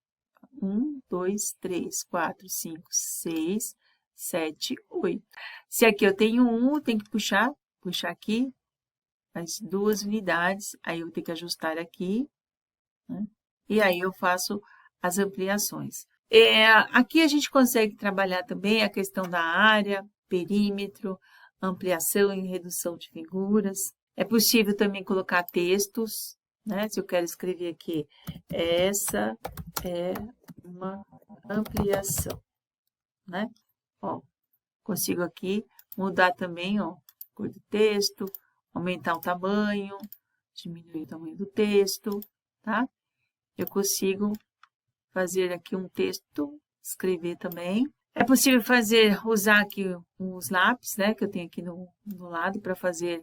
3, 4, 5, 6, 7, 8. Se aqui eu tenho 1, eu tenho que puxar aqui as 2 unidades, aí eu tenho que ajustar aqui, né? E aí eu faço as ampliações. Aqui a gente consegue trabalhar também a questão da área, perímetro, ampliação e redução de figuras. É possível também colocar textos, né? Se eu quero escrever aqui, essa é uma ampliação, né? Ó, consigo aqui mudar também, ó, a cor do texto, aumentar o tamanho, diminuir o tamanho do texto, tá? Eu consigo fazer aqui um texto, escrever também. É possível usar aqui os lápis, né, que eu tenho aqui no lado para fazer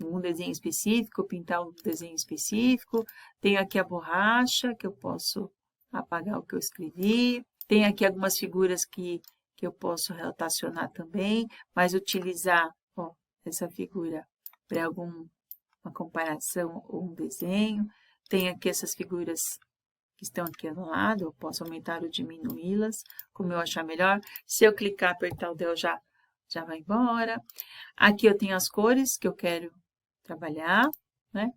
um desenho específico, pintar um desenho específico. Tenho aqui a borracha, que eu posso apagar o que eu escrevi. Tem aqui algumas figuras que eu posso relacionar também, mas utilizar, ó, essa figura para uma comparação ou um desenho. Tem aqui essas figuras que estão aqui no lado, eu posso aumentar ou diminuí-las, como eu achar melhor. Se eu clicar, apertar o Del, já vai embora. Aqui eu tenho as cores que eu quero trabalhar, né?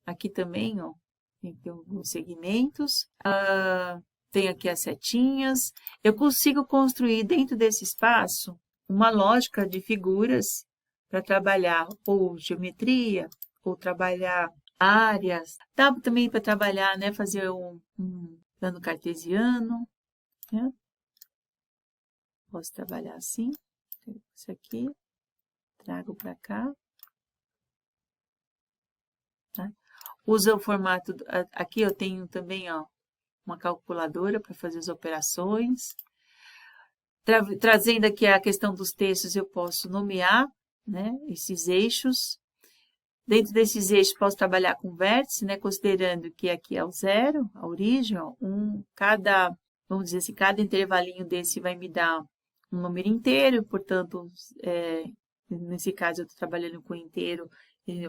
Aqui também, ó, tem alguns segmentos. Tem aqui as setinhas. Eu consigo construir dentro desse espaço uma lógica de figuras para trabalhar ou geometria, ou trabalhar áreas. Dá também para trabalhar, né, fazer um plano cartesiano, né? Posso trabalhar assim, isso aqui, trago para cá. Tá? Usa o formato, aqui eu tenho também, ó, uma calculadora para fazer as operações. Trazendo aqui a questão dos textos, eu posso nomear, né, esses eixos. Dentro desses eixos, posso trabalhar com vértice, né, considerando que aqui é o zero, a origem, ó, vamos dizer assim, cada intervalinho desse vai me dar um número inteiro, portanto, nesse caso, eu estou trabalhando com inteiro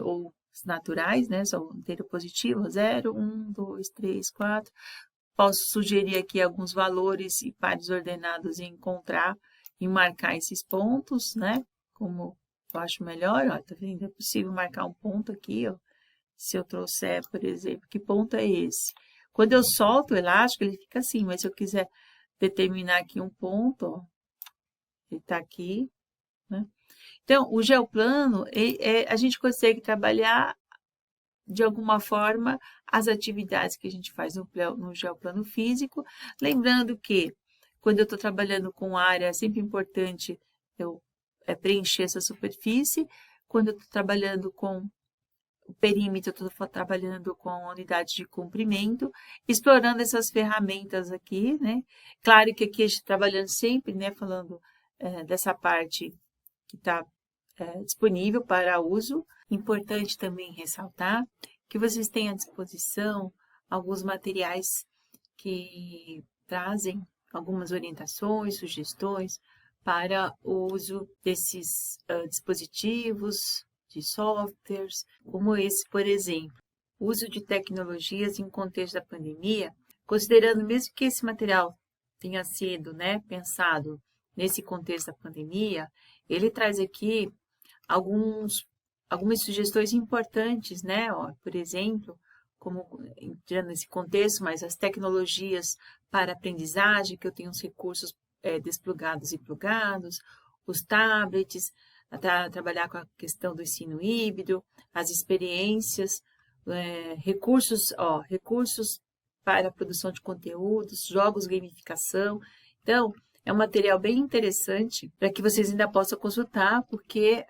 ou naturais, né, só inteiro positivo, 0, 1, 2, 3, 4. Posso sugerir aqui alguns valores e pares ordenados e encontrar e marcar esses pontos, né? Como eu acho melhor, ó, tá vendo? É possível marcar um ponto aqui, ó. Se eu trouxer, por exemplo, que ponto é esse? Quando eu solto o elástico, ele fica assim, mas se eu quiser determinar aqui um ponto, ó, ele tá aqui, né? Então, o geoplano, a gente consegue trabalhar de alguma forma, as atividades que a gente faz no geoplano físico. Lembrando que, quando eu estou trabalhando com área, é sempre importante eu preencher essa superfície. Quando eu estou trabalhando com o perímetro, eu estou trabalhando com a unidade de comprimento, explorando essas ferramentas aqui, né? Claro que aqui a gente está trabalhando sempre, né? Falando dessa parte que está disponível para uso. Importante também ressaltar que vocês têm à disposição alguns materiais que trazem algumas orientações, sugestões para o uso desses dispositivos, de softwares, como esse, por exemplo. Uso de tecnologias em contexto da pandemia, considerando mesmo que esse material tenha sido, né, pensado nesse contexto da pandemia, ele traz aqui algumas sugestões importantes, né? Ó, por exemplo, como entrando nesse contexto, mas as tecnologias para aprendizagem, que eu tenho os recursos desplugados e plugados, os tablets, trabalhar com a questão do ensino híbrido, as experiências, recursos para a produção de conteúdos, jogos, gamificação. Então, é um material bem interessante para que vocês ainda possam consultar, porque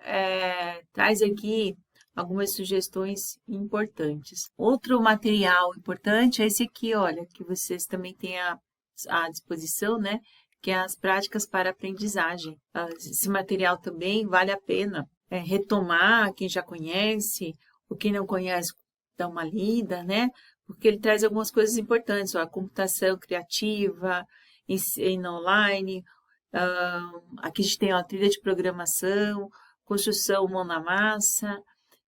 traz aqui algumas sugestões importantes. Outro material importante é esse aqui, olha, que vocês também têm à disposição, né? Que é as práticas para aprendizagem. Esse material também vale a pena retomar, quem já conhece, ou quem não conhece, dá uma lida, né? Porque ele traz algumas coisas importantes, ó, a computação criativa, ensino online, aqui a gente tem a trilha de programação, construção mão na massa.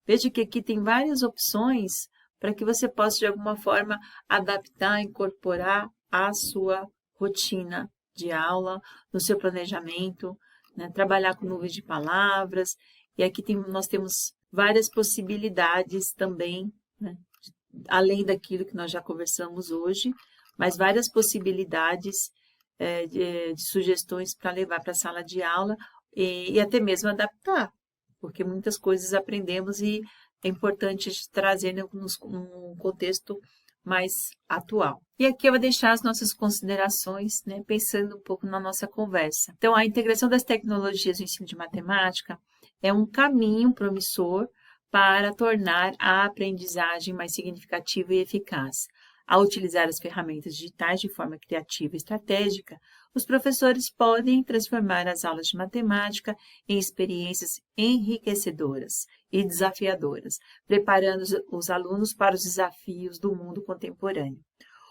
Veja que aqui tem várias opções para que você possa, de alguma forma, adaptar, incorporar à sua rotina de aula, no seu planejamento, né? Trabalhar com nuvens de palavras. E aqui nós temos várias possibilidades também, né? Além daquilo que nós já conversamos hoje, mas várias possibilidades de sugestões para levar para a sala de aula e até mesmo adaptar, porque muitas coisas aprendemos e é importante trazer num contexto mais atual. E aqui eu vou deixar as nossas considerações, né, pensando um pouco na nossa conversa. Então, a integração das tecnologias no ensino de matemática é um caminho promissor para tornar a aprendizagem mais significativa e eficaz. Ao utilizar as ferramentas digitais de forma criativa e estratégica, os professores podem transformar as aulas de matemática em experiências enriquecedoras e desafiadoras, preparando os alunos para os desafios do mundo contemporâneo.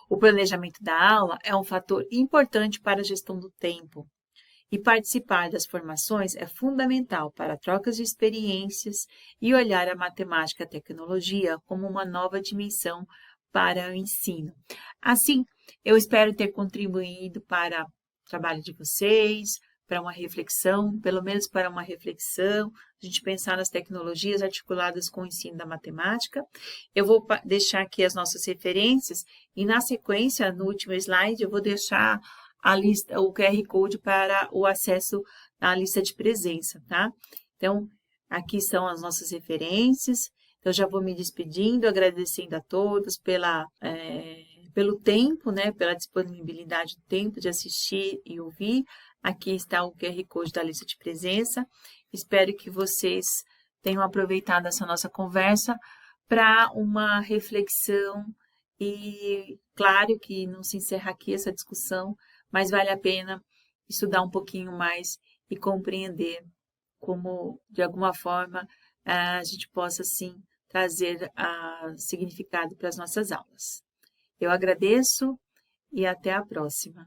O planejamento da aula é um fator importante para a gestão do tempo, e participar das formações é fundamental para trocas de experiências e olhar a matemática e a tecnologia como uma nova dimensão para o ensino. Assim, Eu espero ter contribuído para o trabalho de vocês, para uma reflexão, pelo menos para uma reflexão, a gente pensar nas tecnologias articuladas com o ensino da matemática. Eu vou deixar aqui as nossas referências e, na sequência, no último slide, eu vou deixar a lista, o QR Code para o acesso à lista de presença, tá? Então, aqui são as nossas referências. Eu já vou me despedindo, agradecendo a todos pelo tempo, né, pela disponibilidade do tempo de assistir e ouvir. Aqui está o QR Code da lista de presença. Espero que vocês tenham aproveitado essa nossa conversa para uma reflexão e, claro que não se encerra aqui essa discussão, mas vale a pena estudar um pouquinho mais e compreender como, de alguma forma, a gente possa, sim, trazer significado para as nossas aulas. Eu agradeço e até a próxima.